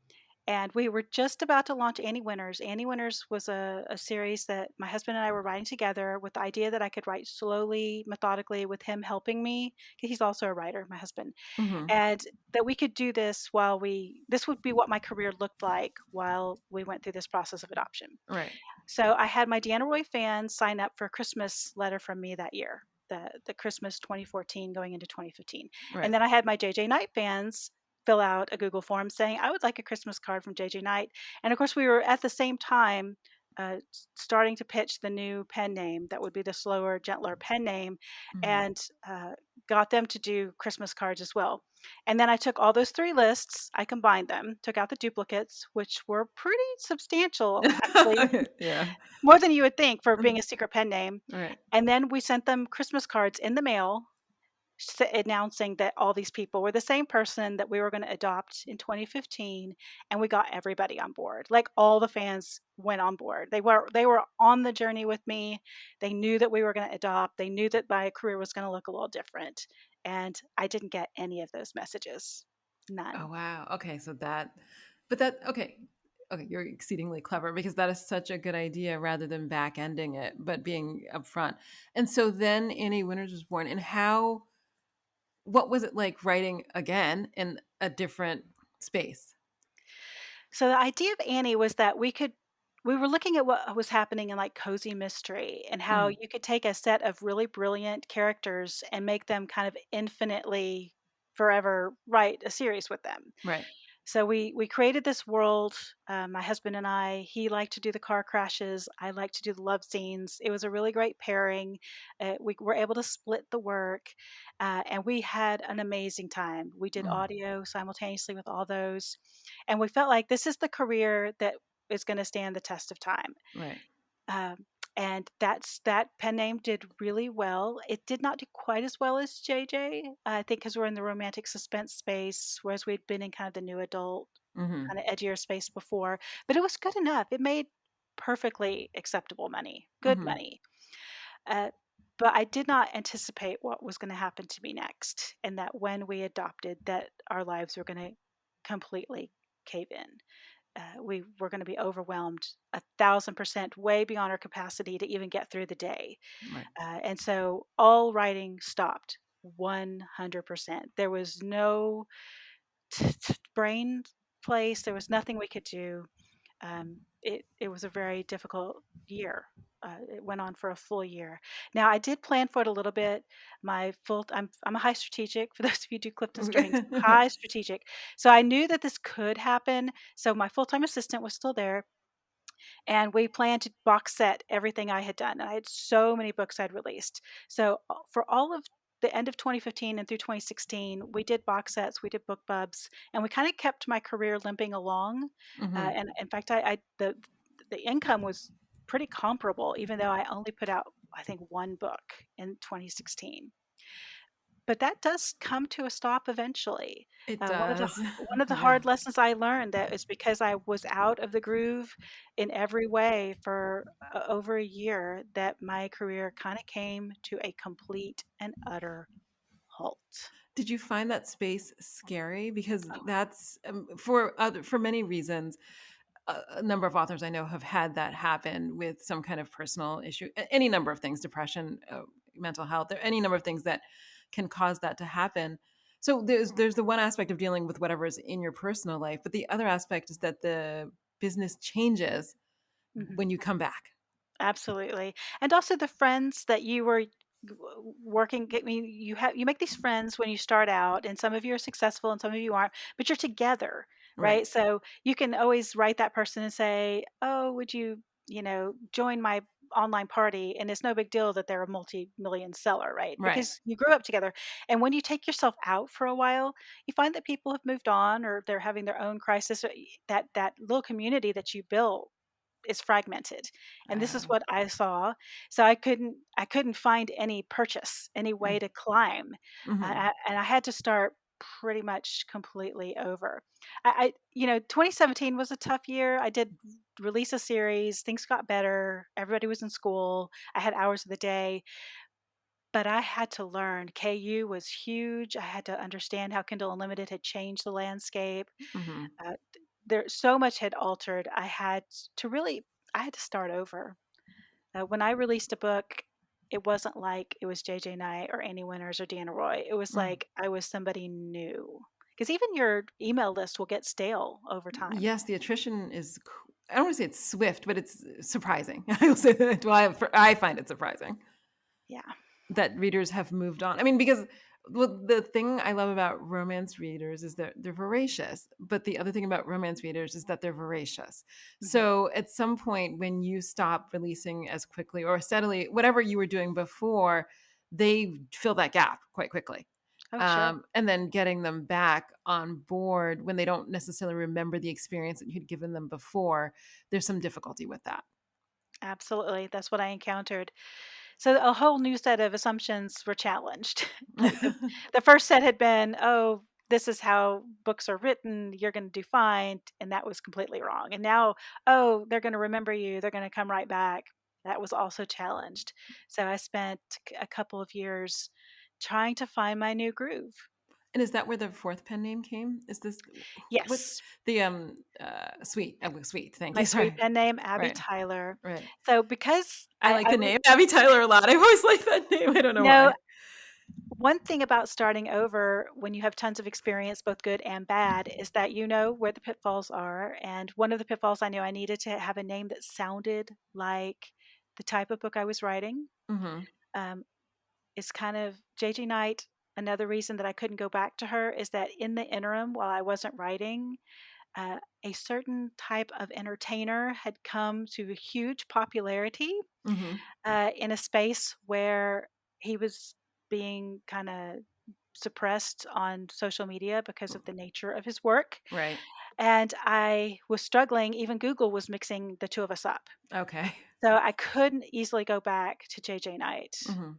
And we were just about to launch Annie Winters. Annie Winters was a series that my husband and I were writing together with the idea that I could write slowly, methodically, with him helping me. He's also a writer, my husband. Hmm. And that we could do this this would be what my career looked like while we went through this process of adoption. Right. So I had my Deanna Roy fans sign up for a Christmas letter from me that year, the Christmas 2014 going into 2015. And Right. then I had my JJ Knight fans fill out a Google form saying, I would like a Christmas card from JJ Knight. And of course, we were at the same time starting to pitch the new pen name that would be the slower, gentler pen name, Hmm. and got them to do Christmas cards as well. And then I took all those three lists, I combined them, took out the duplicates, which were pretty substantial, actually, Yeah. more than you would think for Mhm. being a secret pen name. Right. And then we sent them Christmas cards in the mail announcing that all these people were the same person that we were going to adopt in 2015, and we got everybody on board. Like all the fans went on board. They were on the journey with me. They knew that we were going to adopt. They knew that my career was going to look a little different. And I didn't get any of those messages. Oh None. wow. Okay, so that, but that okay. Okay, you're exceedingly clever because that is such a good idea rather than back ending it, but being upfront. And so then Annie Winters was born. And what was it like writing again in a different space? So the idea of Annie was that we were looking at what was happening in like cozy mystery and how Mm, you could take a set of really brilliant characters and make them kind of infinitely forever write a series with them. right. So we created this world. My husband and I. He liked to do the car crashes. I liked to do the love scenes. It was a really great pairing. We were able to split the work, and we had an amazing time. We did Mm, audio simultaneously with all those, and we felt like this is the career that is going to stand the test of time. right. Um, and that pen name did really well. It did not do quite as well as JJ, I think, because we're in the romantic suspense space, whereas we'd been in kind of the new adult, Hmm. kind of edgier space before. But it was good enough. It made perfectly acceptable money, good Hmm. money. Uh, but I did not anticipate what was going to happen to me next, and that when we adopted, that our lives were going to completely cave in. We were going to be overwhelmed 1,000%, way beyond our capacity to even get through the day. Right. And so all writing stopped 100%. There was no brain place, there was nothing we could do. it was a very difficult year. It went on for a full year. Now I did plan for it a little bit. I'm a high strategic for those of you who do Clifton Strings, high strategic. So I knew that this could happen. So my full-time assistant was still there, and we planned to box set everything I had done. And I had so many books I'd released. So for all of the end of 2015 and through 2016, we did box sets, we did book bubs, and we kind of kept my career limping along. Hmm. And in fact, the income was pretty comparable, even though I only put out, I think, one book in 2016. But that does come to a stop eventually. It One of the does. one of the Yeah. hard lessons I learned that is because I was out of the groove in every way for over a year, that my career kind of came to a complete and utter halt. Did you find that space scary? Because Oh, that's for many reasons. A number of authors I know have had that happen with some kind of personal issue, any number of things, depression, mental health, there are any number of things that can cause that to happen. So there's the one aspect of dealing with whatever is in your personal life, but the other aspect is that the business changes mhm. when you come back. Absolutely. And also the friends that you were working, I mean, you make these friends when you start out, and some of you are successful and some of you aren't, but you're together, Right. right? So you can always write that person and say, "Oh, would you, join my online party?" And it's no big deal that they're a multi-million seller, right? Right. Because you grew up together. And when you take yourself out for a while, you find that people have moved on, or they're having their own crisis. That little community that you built is fragmented, and this is Uh, what I saw. So I couldn't find any purchase, any way to climb, mm-hmm. and I had to start pretty much completely over. 2017 was a tough year. I did release a series, things got better, everybody was in school, I had hours of the day, but I had to learn. KU was huge. I had to understand how Kindle Unlimited had changed the landscape. Mm-hmm. There so much had altered. I had to start over. When I released a book, it wasn't like it was JJ Knight or Annie Winters or Deanna Roy. It was Mm. like I was somebody new. Because even your email list will get stale over time. Yes, the attrition is. I don't want to say it's swift, but it's surprising. I will say that. Well, I find it surprising Yeah. that readers have moved on. I mean, because well, the thing I love about romance readers is that they're voracious, but the other thing about romance readers is that they're voracious. Mhm. So at some point, when you stop releasing as quickly or steadily, whatever you were doing before, they fill that gap quite quickly. Oh, sure. And then getting them back on board when they don't necessarily remember the experience that you'd given them before, there's some difficulty with that. Absolutely. That's what I encountered. So a whole new set of assumptions were challenged. Like the first set had been, "Oh, this is how books are written. You're going to do fine," and that was completely wrong. And now, "Oh, they're going to remember you. They're going to come right back." That was also challenged. So I spent a couple of years trying to find my new groove. And is that where the fourth pen name came? Is this what's Yes, the sweet? Sweet. Thank my you. sweet Sorry. pen name, Abby Right. Tyler. Right. So because I like I the was, name Abby Tyler a lot. I've always liked that name. I don't know you know, why. one thing about starting over when you have tons of experience, both good and bad, is that you know where the pitfalls are. And one of the pitfalls, I knew I needed to have a name that sounded like the type of book I was writing. Hmm. Um, is kind of JG Knight. Another reason that I couldn't go back to her is that in the interim, while I wasn't writing, a certain type of entertainer had come to huge popularity Hmm. in a space where he was being kind of suppressed on social media because of the nature of his work. Right. And I was struggling, even Google was mixing the two of us up. Okay. So I couldn't easily go back to JJ Knight. Hmm.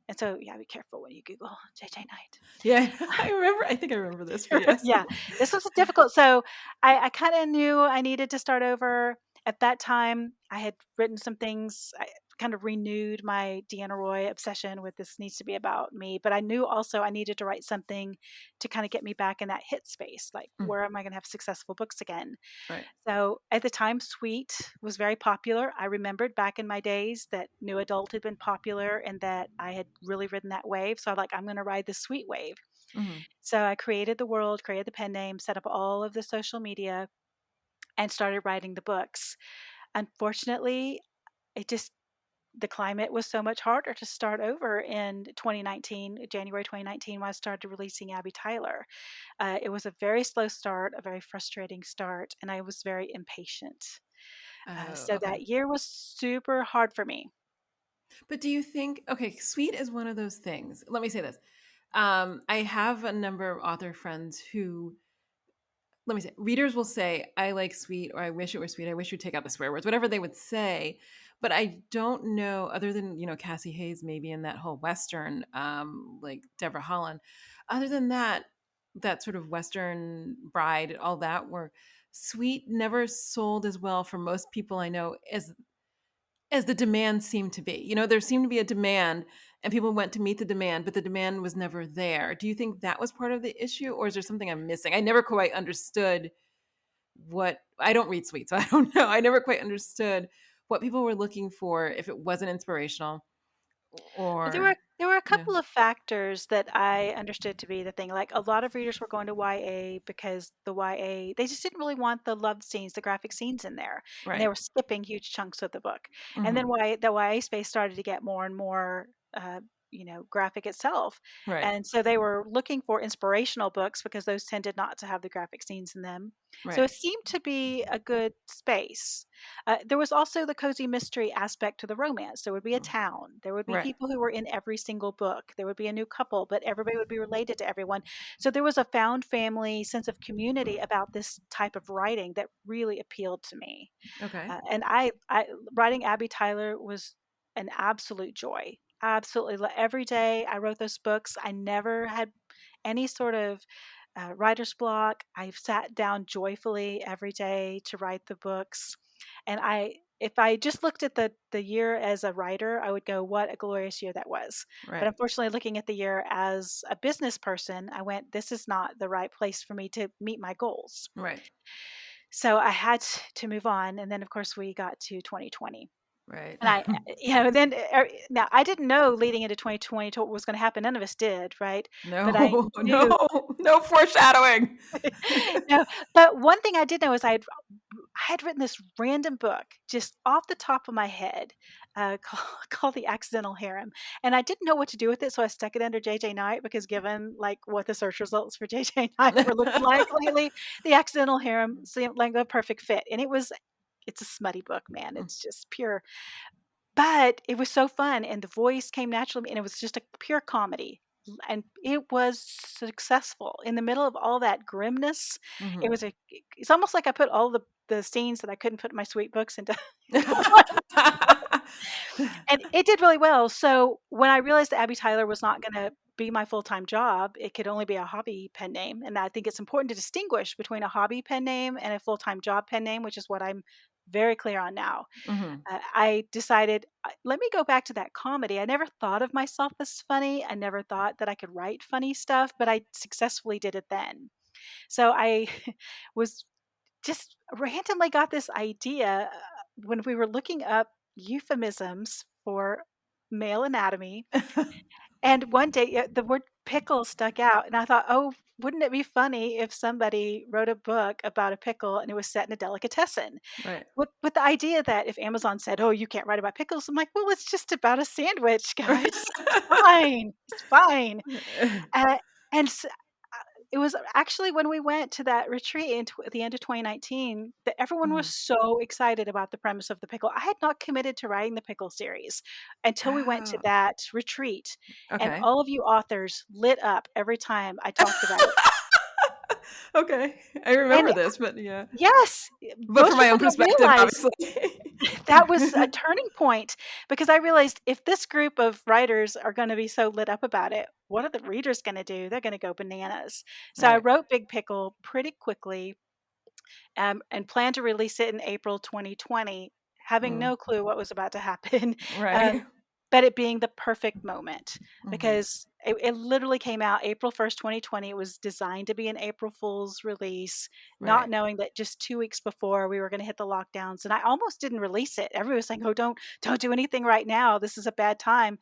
And so, yeah, be careful when you Google JJ Knight. Yeah, I remember. I think I remember this, but yes. Yeah, this was difficult. So I kind of knew I needed to start over. At that time, I had written some things. I kind of renewed my Deanna Roy obsession with this needs to be about me. But I knew also I needed to write something to kind of get me back in that hit space. Like, Mm, where am I going to have successful books again? right. So at the time, Sweet was very popular. I remembered back in my days that New Adult had been popular and that I had really ridden that wave. So I'm like, I'm going to ride the Sweet wave. Hmm. So I created the world, created the pen name, set up all of the social media, and started writing the books. Unfortunately, it just the climate was so much harder to start over in 2019, January 2019, when I started releasing Abby Tyler. It was a very slow start, a very frustrating start, and I was very impatient. Oh, So okay. that year was super hard for me. But do you think, okay, sweet is one of those things. Let me say this. I have a number of author friends who, let me say, readers will say, I like sweet, or I wish it were sweet. I wish you'd take out the swear words, whatever they would say. But I don't know, other than, Cassie Hayes, maybe in that whole Western, like Deborah Holland, other than that, that sort of Western bride, all that were sweet, never sold as well for most people I know as the demand seemed to be. There seemed to be a demand and people went to meet the demand, but the demand was never there. Do you think that was part of the issue, or is there something I'm missing? I never quite understood what I don't read sweet, so I don't know. I never quite understood what people were looking for if it wasn't inspirational Well, or there were a yeah, couple of factors that I understood to be the thing. Like a lot of readers were going to YA because the YA they just didn't really want the love scenes, the graphic scenes in there, and they right. were skipping huge chunks of the book. And then Hmm. the YA space started to get more and more. Graphic itself. Right. And so they were looking for inspirational books because those tended not to have the graphic scenes in them. So Right. it seemed to be a good space. There was also the cozy mystery aspect to the romance. There would be a town. There would be Right. people who were in every single book. There would be a new couple, but everybody would be related to everyone. So there was a found family sense of community about this type of writing that really appealed to me. Okay. And writing Abby Tyler was an absolute joy. Absolutely, every day I wrote those books. I never had any sort of writer's block. I've sat down joyfully every day to write the books. And if I just looked at the year as a writer, I would go, what a glorious year that was. But Right. unfortunately, looking at the year as a business person, I went, this is not the right place for me to meet my goals. Right. So I had to move on. And then, of course, we got to 2020. Right. And now I didn't know leading into 2020 what was going to happen. None of us did, right? But I No, no, knew, no foreshadowing. no. But one thing I did know is I had written this random book just off the top of my head called The Accidental Harem. And I didn't know what to do with it. So I stuck it under JJ Knight because given like what the search results for JJ Knight were looking like lately, The Accidental Harem seemed like a perfect fit. And it's a smutty book, man. It's just pure. But it was so fun and the voice came naturally and it was just a pure comedy. And it was successful. In the middle of all that grimness, Hmm. it's almost like I put all the scenes that I couldn't put in my sweet books into into one, and it did really well. So, when I realized that Abby Tyler was not gonna be my full-time job, it could only be a hobby pen name, and I think it's important to distinguish between a hobby pen name and a full-time job pen name, which is what I'm very clear on now. Hmm. I decided, let me go back to that comedy. I never thought of myself as funny. I never thought that I could write funny stuff, but I successfully did it then. So I was just randomly got this idea when we were looking up euphemisms for male anatomy. And one day the word pickle stuck out, and I thought, oh, wouldn't it be funny if somebody wrote a book about a pickle and it was set in a delicatessen? Right. With the idea that if Amazon said, "Oh, you can't write about pickles," I'm like, "Well, it's just about a sandwich, guys. It's fine. It's fine." Uh, and s It was actually when we went to that retreat at the end of 2019 that everyone was Mhm. so excited about the premise of the pickle. I had not committed to writing the pickle series until we went to Oh, that retreat, and okay. all of you authors lit up every time I talked about it. Okay. I And remember this, but yeah. yes, But from most my people own don't perspective, realize obviously. that was a turning point because I realized if this group of writers are going to be so lit up about it, what are the readers going to do? They're going to go bananas. So I Right. wrote Big Pickle pretty quickly, and planned to release it in April 2020, having Mm. no clue what was about to happen. Right. Um, but it being the perfect moment Mhm. because it literally came out April 1st, 2020. It was designed to be an April Fool's release, not Right. knowing that just 2 weeks before we were going to hit the lockdowns. And I almost didn't release it. Everybody was saying, "Oh, don't do anything right now. This is a bad time."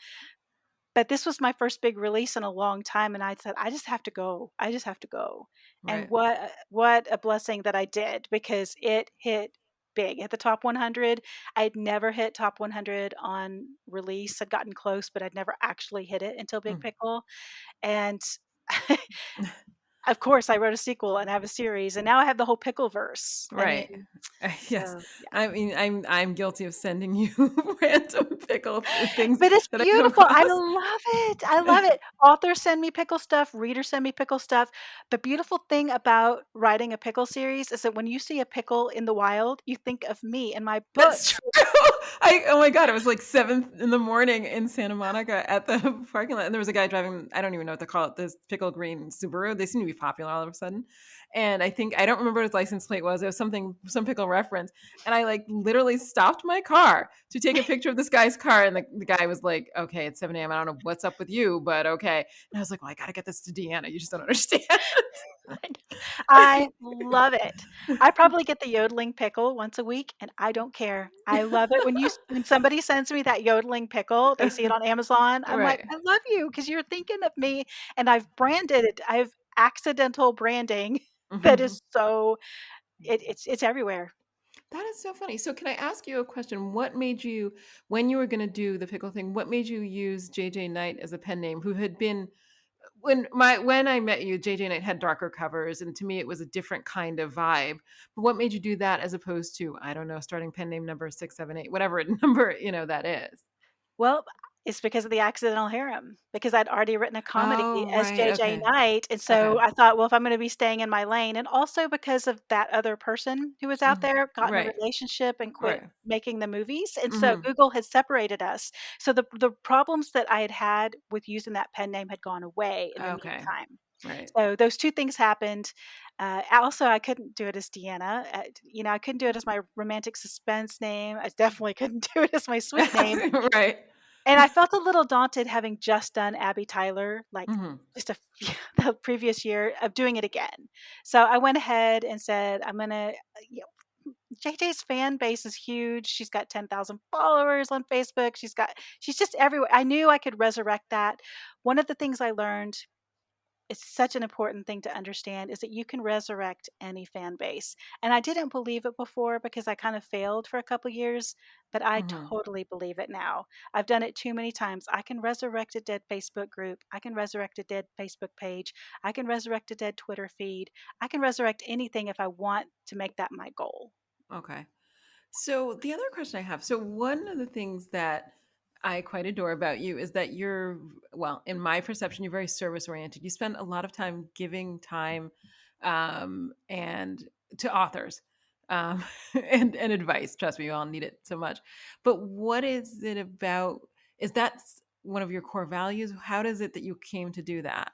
But this was my first big release in a long time, and I said, "I just have to go. I just have to go." And Right. what a blessing that I did because it hit. big, hit the top 100. I had never hit top 100 on release. I'd gotten close, but I'd never actually hit it until Big Mm. Pickle. And of course, I wrote a sequel and have a series, and now I have the whole pickle verse. I Right. mean, Yes. so yeah. I mean, I'm guilty of sending you random pickle things But it's that I come beautiful. I across. love it. I love it. Authors send me pickle stuff, readers send me pickle stuff. The beautiful thing about writing a pickle series is that when you see a pickle in the wild, you think of me and my That's books. true. Oh my god, it was like 7 in the morning in Santa Monica at the parking lot, and there was a guy driving, I don't even know what to call it, this pickle green Subaru. They seem to be popular all of a sudden. And I don't remember what his license plate was. It was something, some pickle reference. And I like literally stopped my car to take a picture of this guy's car. And the guy was like, okay, it's 7 a.m. I don't know what's up with you, but okay. And I was like, well, I got to get this to Deanna. You just don't understand. I love it. I probably get the yodeling pickle once a week, and I don't care. I love it when somebody sends me that yodeling pickle, they see it on Amazon, I'm like, Right. "I love you because 'cause you're thinking of me," and I've branded it. I've accidental branding that Mhm. is so it's everywhere. That is so funny. So can I ask you a question? What made you, when you were going to do the pickle thing, what made you use JJ Knight as a pen name, who had been, when I met you, JJ Knight had darker covers, and to me it was a different kind of vibe. But what made you do that as opposed to, I don't know, starting pen name number 678, whatever number, that is? Well, it's because of the Accidental Harem, because I'd already written a comedy Oh, as right. JJ Okay. Knight, and Okay. so I thought, well, if I'm gonna be staying in my lane, and also because of that other person who was out Mhm. there, got in a Right. relationship and quit Right. making the movies, and so Hmm. Google had separated us. So the problems that I had had with using that pen name had gone away in the Okay. meantime. Right. So those 2 things happened. Also, I couldn't do it as Deanna. I couldn't do it as my romantic suspense name. I definitely couldn't do it as my sweet name. Right. And I felt a little daunted having just done Abby Tyler, like, Hmm. just a few the previous year of doing it again. So I went ahead and said, I'm gonna you know, JJ's fan base is huge. She's got 10,000 followers on Facebook. She's just everywhere. I knew I could resurrect that. One of the things I learned, it's such an important thing to understand, is that you can resurrect any fan base. And I didn't believe it before because I kind of failed for a couple years, but I Hmm. totally believe it now. I've done it too many times. I can resurrect a dead Facebook group. I can resurrect a dead Facebook page. I can resurrect a dead Twitter feed. I can resurrect anything if I want to make that my goal. Okay. So the other question I have, so one of the things that I quite adore about you is that you're, well, in my perception, you're very service oriented. You spend a lot of time giving time, and to authors, um, and advice. Trust me, we all need it so much. But what is it about? Is that one of your core values? How does it that you came to do that?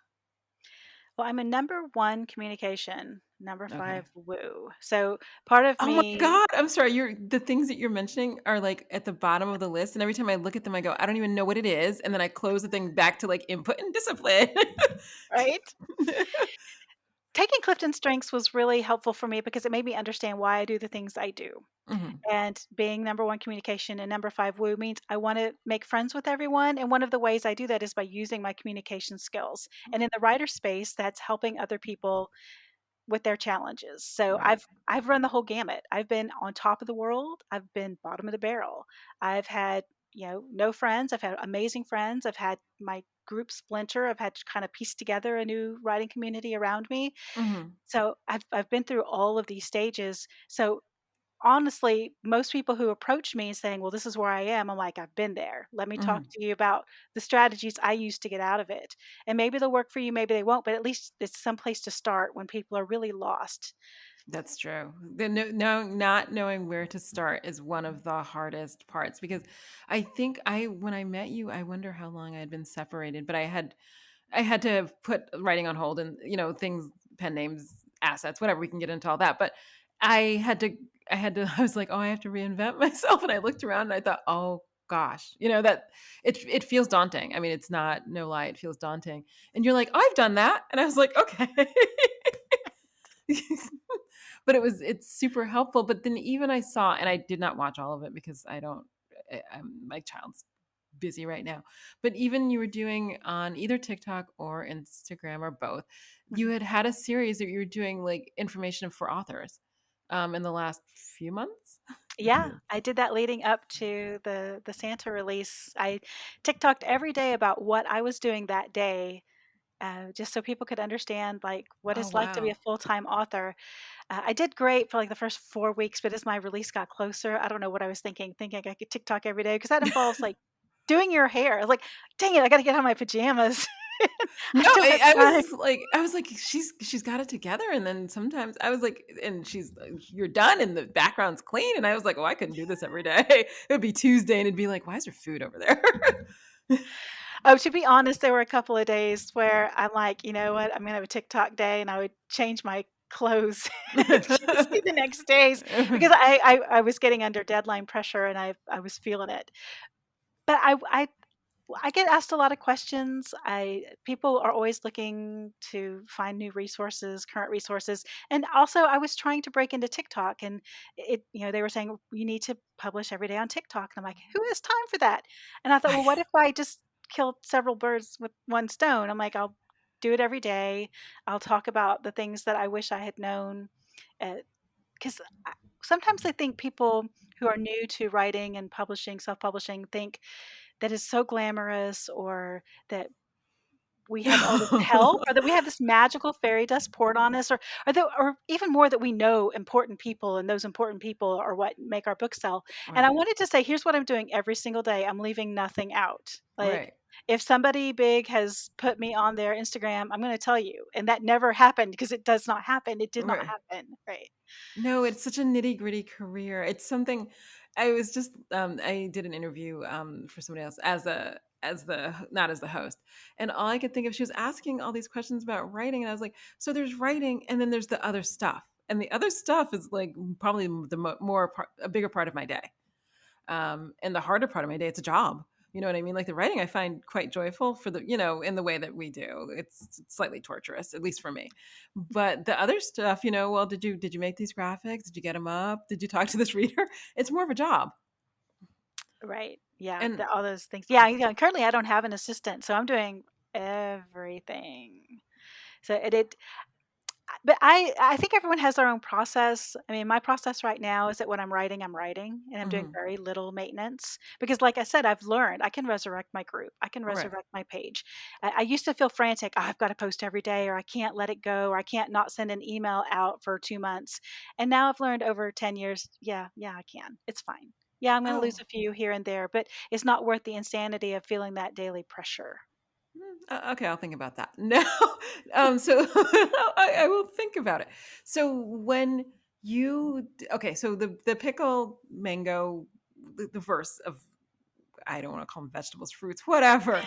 Well, I'm a number one communication, number Okay. five woo. So part of Oh my me, god, I'm sorry, the things that you're mentioning are, like, at the bottom of the list, and every time I look at them, I go, "I don't even know what it is," and then I close the thing back to, like, input and discipline. right? Taking Clifton Strengths was really helpful for me because it made me understand why I do the things I do. Mhm, And being number one communication and number five woo means I want to make friends with everyone. And one of the ways I do that is by using my communication skills. And in the writer space, that's helping other people with their challenges. So right. I've run the whole gamut. I've been on top of the world. I've been bottom of the barrel. I've had, no friends. I've had amazing friends. I've had my group splinter. I've had to kind of piece together a new writing community around me. Mhm, So I've been through all of these stages. So honestly, most people who approach me saying, "Well, this is where I am," I'm like, "I've been there. Let me talk mhm. to you about the strategies I used to get out of it. And maybe they'll work for you, maybe they won't, but at least it's some place to start when people are really lost." That's true. The no not knowing where to start is one of the hardest parts because I think when I met you, I wonder how long I had been separated, but I had to put writing on hold and, things, pen names, assets, whatever, we can get into all that. But I had to, I was like, oh, I have to reinvent myself. And I looked around and I thought, oh gosh, that it feels daunting. I mean, it's not, no lie, it feels daunting. And you're like, I've done that. And I was like, okay. But it's super helpful. But then even I saw, and I did not watch all of it because I don't, my child's busy right now. But even you were doing on either TikTok or Instagram or both, you Mhm. had a series that you were doing like information for authors. in the last few months. Yeah, Yeah. I did that leading up to the Santa release. I TikToked every day about what I was doing that day, just so people could understand like what Oh it's like to be wow. a full-time author. I did great for like the first 4 weeks, but as my release got closer, I don't know what I was thinking I could TikTok every day because that involves like doing your hair. I was like, dang it, I got to get out of my pajamas. No, I don't have time. I was like, she's got it together, and then sometimes I was like, and she's you're done, and the background's clean, and I was like, oh, I couldn't do this every day. It would be Tuesday, and it'd be like, why is there food over there? Oh, to be honest, there were a couple of days where I'm like, you know what, I'm gonna have a TikTok day, and I would change my clothes to see the next days because I was getting under deadline pressure and I was feeling it. But I get asked a lot of questions. I People are always looking to find new resources, current resources, and also I was trying to break into TikTok, and they were saying you need to publish every day on TikTok, and I'm like, who has time for that? And I thought, well, what if I just killed several birds with one stone? I'm like, I'll do it every day. I'll talk about the things that I wish I had known, because sometimes I think people who are new to writing and publishing, self-publishing, think that is so glamorous or that we have all this help or that we have this magical fairy dust poured on us or even more that we know important people and those important people are what make our book sell. And I Right, wanted to say, here's what I'm doing every single day. I'm leaving nothing out. Like right, if somebody big has put me on their Instagram, I'm going to tell you. And that never happened because it does not happen. It did not right. happen. Right. No, it's such a nitty-gritty career. It's something I was just I did an interview for somebody else as the not as the host. And all I could think of, she was asking all these questions about writing, and I was like, so there's writing and then there's the other stuff. And the other stuff is like probably a bigger part of my day. And the harder part of my day, it's a job. You know what I mean? Like the writing, I find quite joyful for the, in the way that we do. It's slightly torturous, at least for me. But the other stuff, well, did you make these graphics? Did you get them up? Did you talk to this reader? It's more of a job. Right. Yeah. And All those things. Yeah. Yeah. Currently, I don't have an assistant, so I'm doing everything. So but I think everyone has their own process. I mean, my process right now is that when I'm writing, and I'm doing mhm, very little maintenance because, like I said, I've learned I can resurrect my group, I can right. resurrect my page. I used to feel frantic. Oh, I've got to post every day, or I can't let it go, or I can't not send an email out for 2 months. And now I've learned over 10 years. Yeah, yeah, I can. It's fine. Yeah, I'm going to lose Oh, a few here and there, but it's not worth the insanity of feeling that daily pressure. okay, I'll think about that. No, so I will think about it. So when okay, so the pickle mango, the verse of I don't want to call them vegetables, fruits, whatever.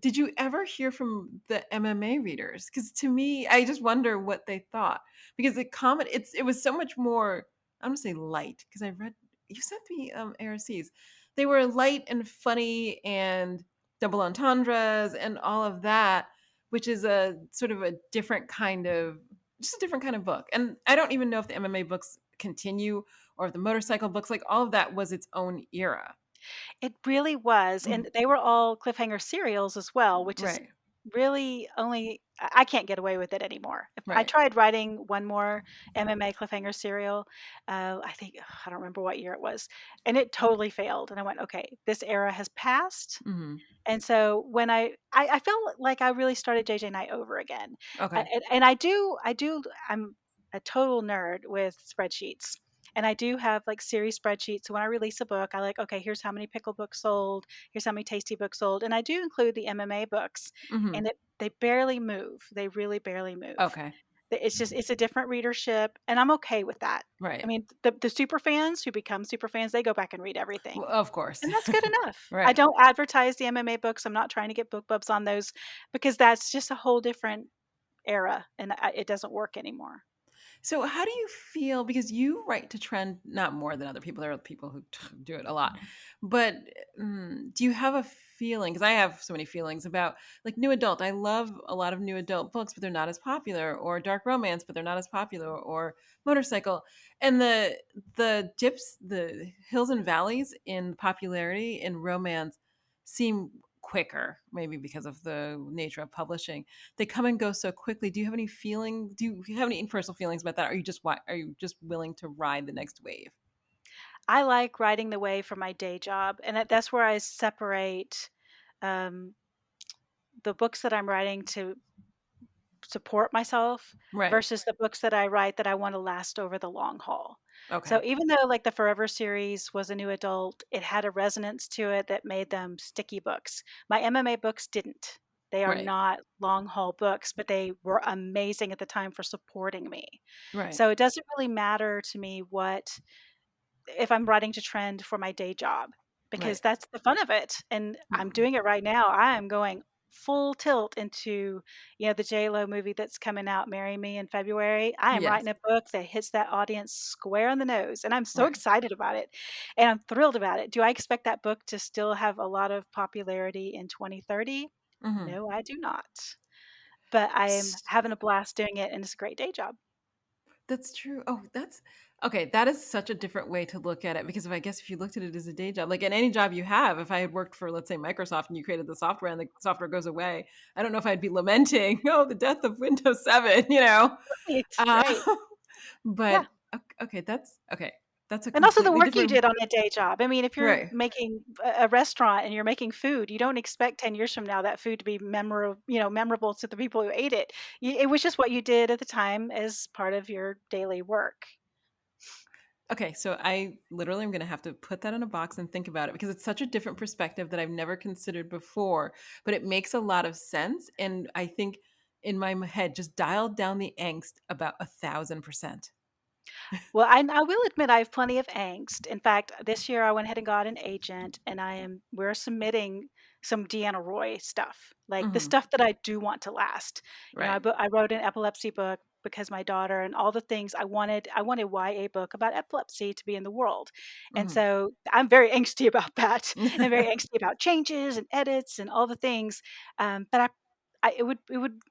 Did you ever hear from the MMA readers? Because to me, I just wonder what they thought. Because it was so much more. I'm gonna say light because I read you sent me ARCs. They were light and funny and double entendres and all of that, which is a sort of a different kind of just a different kind of book. And I don't even know if the MMA books continue or if the motorcycle books, like all of that was its own era. It really was, Mhm. and they were all cliffhanger serials as well, which is Right, really only I can't get away with it anymore. If I right. tried writing one more MMA cliffhanger serial, I think I don't remember what year it was, and it totally failed, and I went, "Okay, this era has passed." Mhm. And so when I felt like I really started JJ Knight over again. Okay. And I'm a total nerd with spreadsheets. And I do have like series spreadsheets. So when I release a book, I like, okay, here's how many pickle books sold, here's how many tasty books sold. And I do include the MMA books. Mhm. And they barely move. They really barely move. Okay. It's a different readership, and I'm okay with that. I Right. mean, the super fans who become super fans, they go back and read Well, everything. of course. And that's good enough. I Right. don't advertise the MMA books. I'm not trying to get book bubs on those because that's just a whole different era and it doesn't work anymore. So how do you feel because you write to trend not more than other people, there are people who do it a lot. But do you have a feeling because I have so many feelings about like new adult. I love a lot of new adult books, but they're not as popular or dark romance, but they're not as popular or motorcycle. And the hills and valleys in popularity in romance seem quicker, maybe because of the nature of publishing. They come and go so quickly. Do you have any feeling? Do you have any personal feelings about that? Are you just willing to ride the next wave? I like writing the way for my day job, and that's where I separate um, the books that I'm writing to support myself Right. versus the books that I write that I want to last over the long haul. So Okay. even though like the Forever series was a new adult, it had a resonance to it that made them sticky books. My MMA books didn't. They are Right. not long haul books, but they were amazing at the time for supporting me. Right. So it doesn't really matter to me what if I'm writing to trend for my day job because Right. that's the fun of it. And I'm doing it right now. I am going full tilt into, the J-Lo movie that's coming out, Marry Me in February. I am Yes. writing a book that hits that audience square on the nose. And I'm so Right. excited about it. And I'm thrilled about it. Do I expect that book to still have a lot of popularity in 2030? Hmm. No, I do not. But I am having a blast doing it and it's a great day job. That's true. Oh, that's okay. That is such a different way to look at it because if I guess if you looked at it as a day job, like in any job you have, if I had worked for, let's say, Microsoft and you created the software and the software goes away, I don't know if I'd be lamenting, oh, the death of Windows 7, you know? Right, Uh, right. Yeah. but okay, that's okay. That's a And also the completely work you different, did on a day job. I mean, if you're right. making a restaurant and you're making food, you don't expect 10 years from now that food to be memorable to the people who ate it. It was just what you did at the time as part of your daily work. Okay, so I literally am going to have to put that in a box and think about it because it's such a different perspective that I've never considered before, but it makes a lot of sense. And I think in my head, just dialed down the angst about 1,000%. Well, I will admit I have plenty of angst. In fact, this year I went ahead and got an agent, and we're submitting some Deanna Roy stuff, like the Hmm. stuff that I do want to last. Right. I wrote an epilepsy book because my daughter and all the things I wanted YA book about epilepsy to be in the world. And Hmm. so I'm very angsty about that and very angsty about changes and edits and all the things. But it would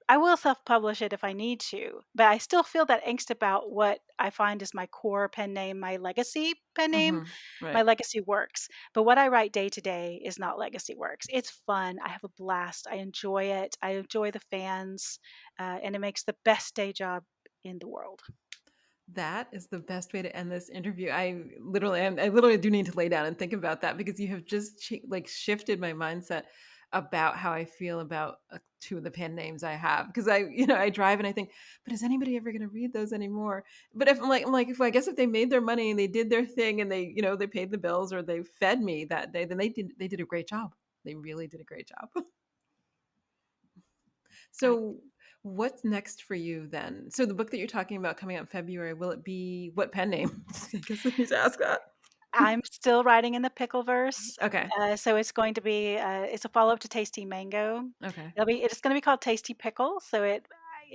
I will self-publish it if I need to, but I still feel that angst about what I find is my core pen name, my legacy pen name, Hmm. my Right. legacy works. But what I write day to day is not legacy works. It's fun. I have a blast. I enjoy it. I enjoy the fans, and it makes the best day job in the world. That is the best way to end this interview. I literally do need to lay down and think about that because you have just like shifted my mindset about how I feel about two of the pen names I have. Because I drive and I think, but is anybody ever going to read those anymore? But if I'm like, if I guess if they made their money and they did their thing and they paid the bills or they fed me that day, then they did a great job. They really did a great job. I, So, what's next for you then? So, the book that you're talking about coming out in February, will it be what pen name? I guess I need to ask that. I'm still writing in the pickle verse. Okay. So it's going to be it's a follow up to Tasty Mango. Okay. It's going to be called Tasty Pickle. So it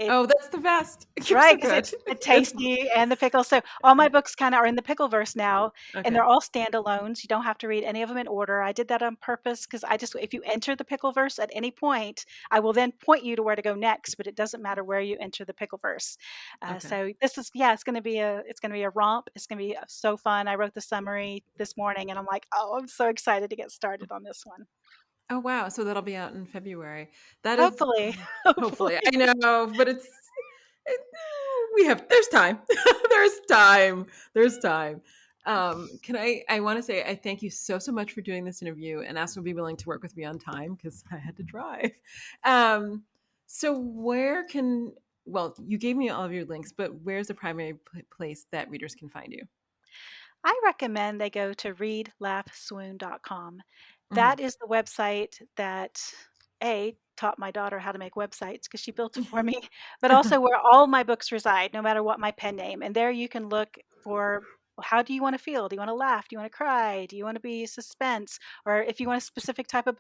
Oh, that's the best. You're right, so because good. it's the It's tasty and the pickle. So all my books kinda are in the pickle verse now, and okay. they're all standalones. You don't have to read any of them in order. I did that on purpose because I just if you enter the pickle verse at any point, I will then point you to where to go next, but it doesn't matter where you enter the pickle verse. Okay. So this is it's gonna be a romp. It's gonna be so fun. I wrote the summary this morning, and I'm like, "Oh, I'm so excited to get started on this one." Oh, wow. So that'll be out in February. That is Hopefully, hopefully. hopefully. I know, but it, there's time. There's time. There's time. Can I want to say I thank you so much for doing this interview and ask to be willing to work with me on time because I had to drive. Um, so where can well, you gave me all of your links, but where's the primary place that readers can find you? I recommend they go to readlaughswoon.com. Hmm. That is the website that taught my daughter how to make websites because she built it for me, but also where all my books reside, no matter what my pen name. And there you can look for how do you want to feel? Do you want to laugh? Do you want to cry? Do you want to be suspense? Or if you want a specific type of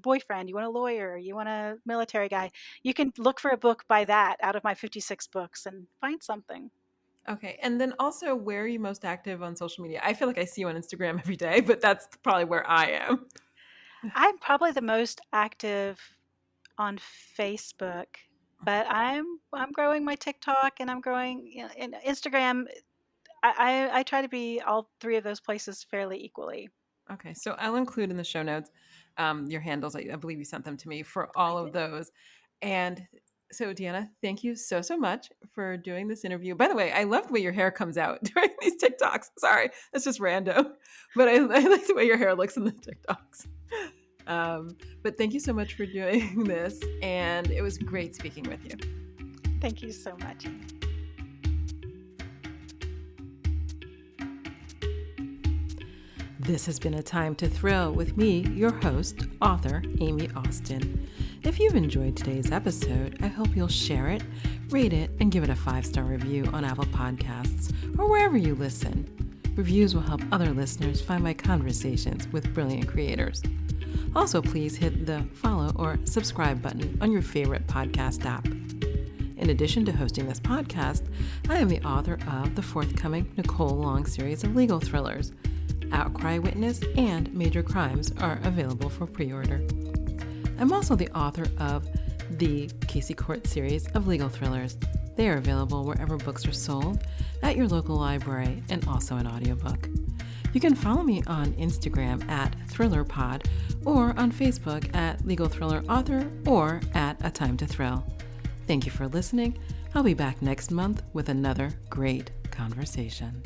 boyfriend, you want a lawyer, you want a military guy, you can look for a book by that out of my 56 books and find something. Okay. And then also, where are you most active on social media? I feel like I see you on Instagram every day, but that's probably where I am. I'm probably the most active on Facebook, but I'm growing my TikTok and I'm growing in Instagram. I try to be all three of those places fairly equally. Okay, so I'll include in the show notes your handles. I believe you sent them to me for all I of did. those. And so, Deanna, thank you so much for doing this interview. By the way, I love the way your hair comes out during these TikToks. Sorry, that's just random, but I like the way your hair looks in the TikToks. But thank you so much for doing this, and it was great speaking with you. Thank you so much. This has been A Time to Thrill with me, your host, author Aime Austin. If you've enjoyed today's episode, I hope you'll share it, rate it, and give it a 5-star review on Apple Podcasts or wherever you listen. Reviews will help other listeners find my conversations with brilliant creators. Also, please hit the follow or subscribe button on your favorite podcast app. In addition to hosting this podcast, I am the author of the forthcoming Nicole Long series of legal thrillers. Outcry Witness and Major Crimes are available for pre-order. I'm also the author of the Casey Court series of legal thrillers. They are available wherever books are sold, at your local library, and also an audiobook. You can follow me on Instagram at ThrillerPod or on Facebook at Legal Thriller Author or at A Time to Thrill. Thank you for listening. I'll be back next month with another great conversation.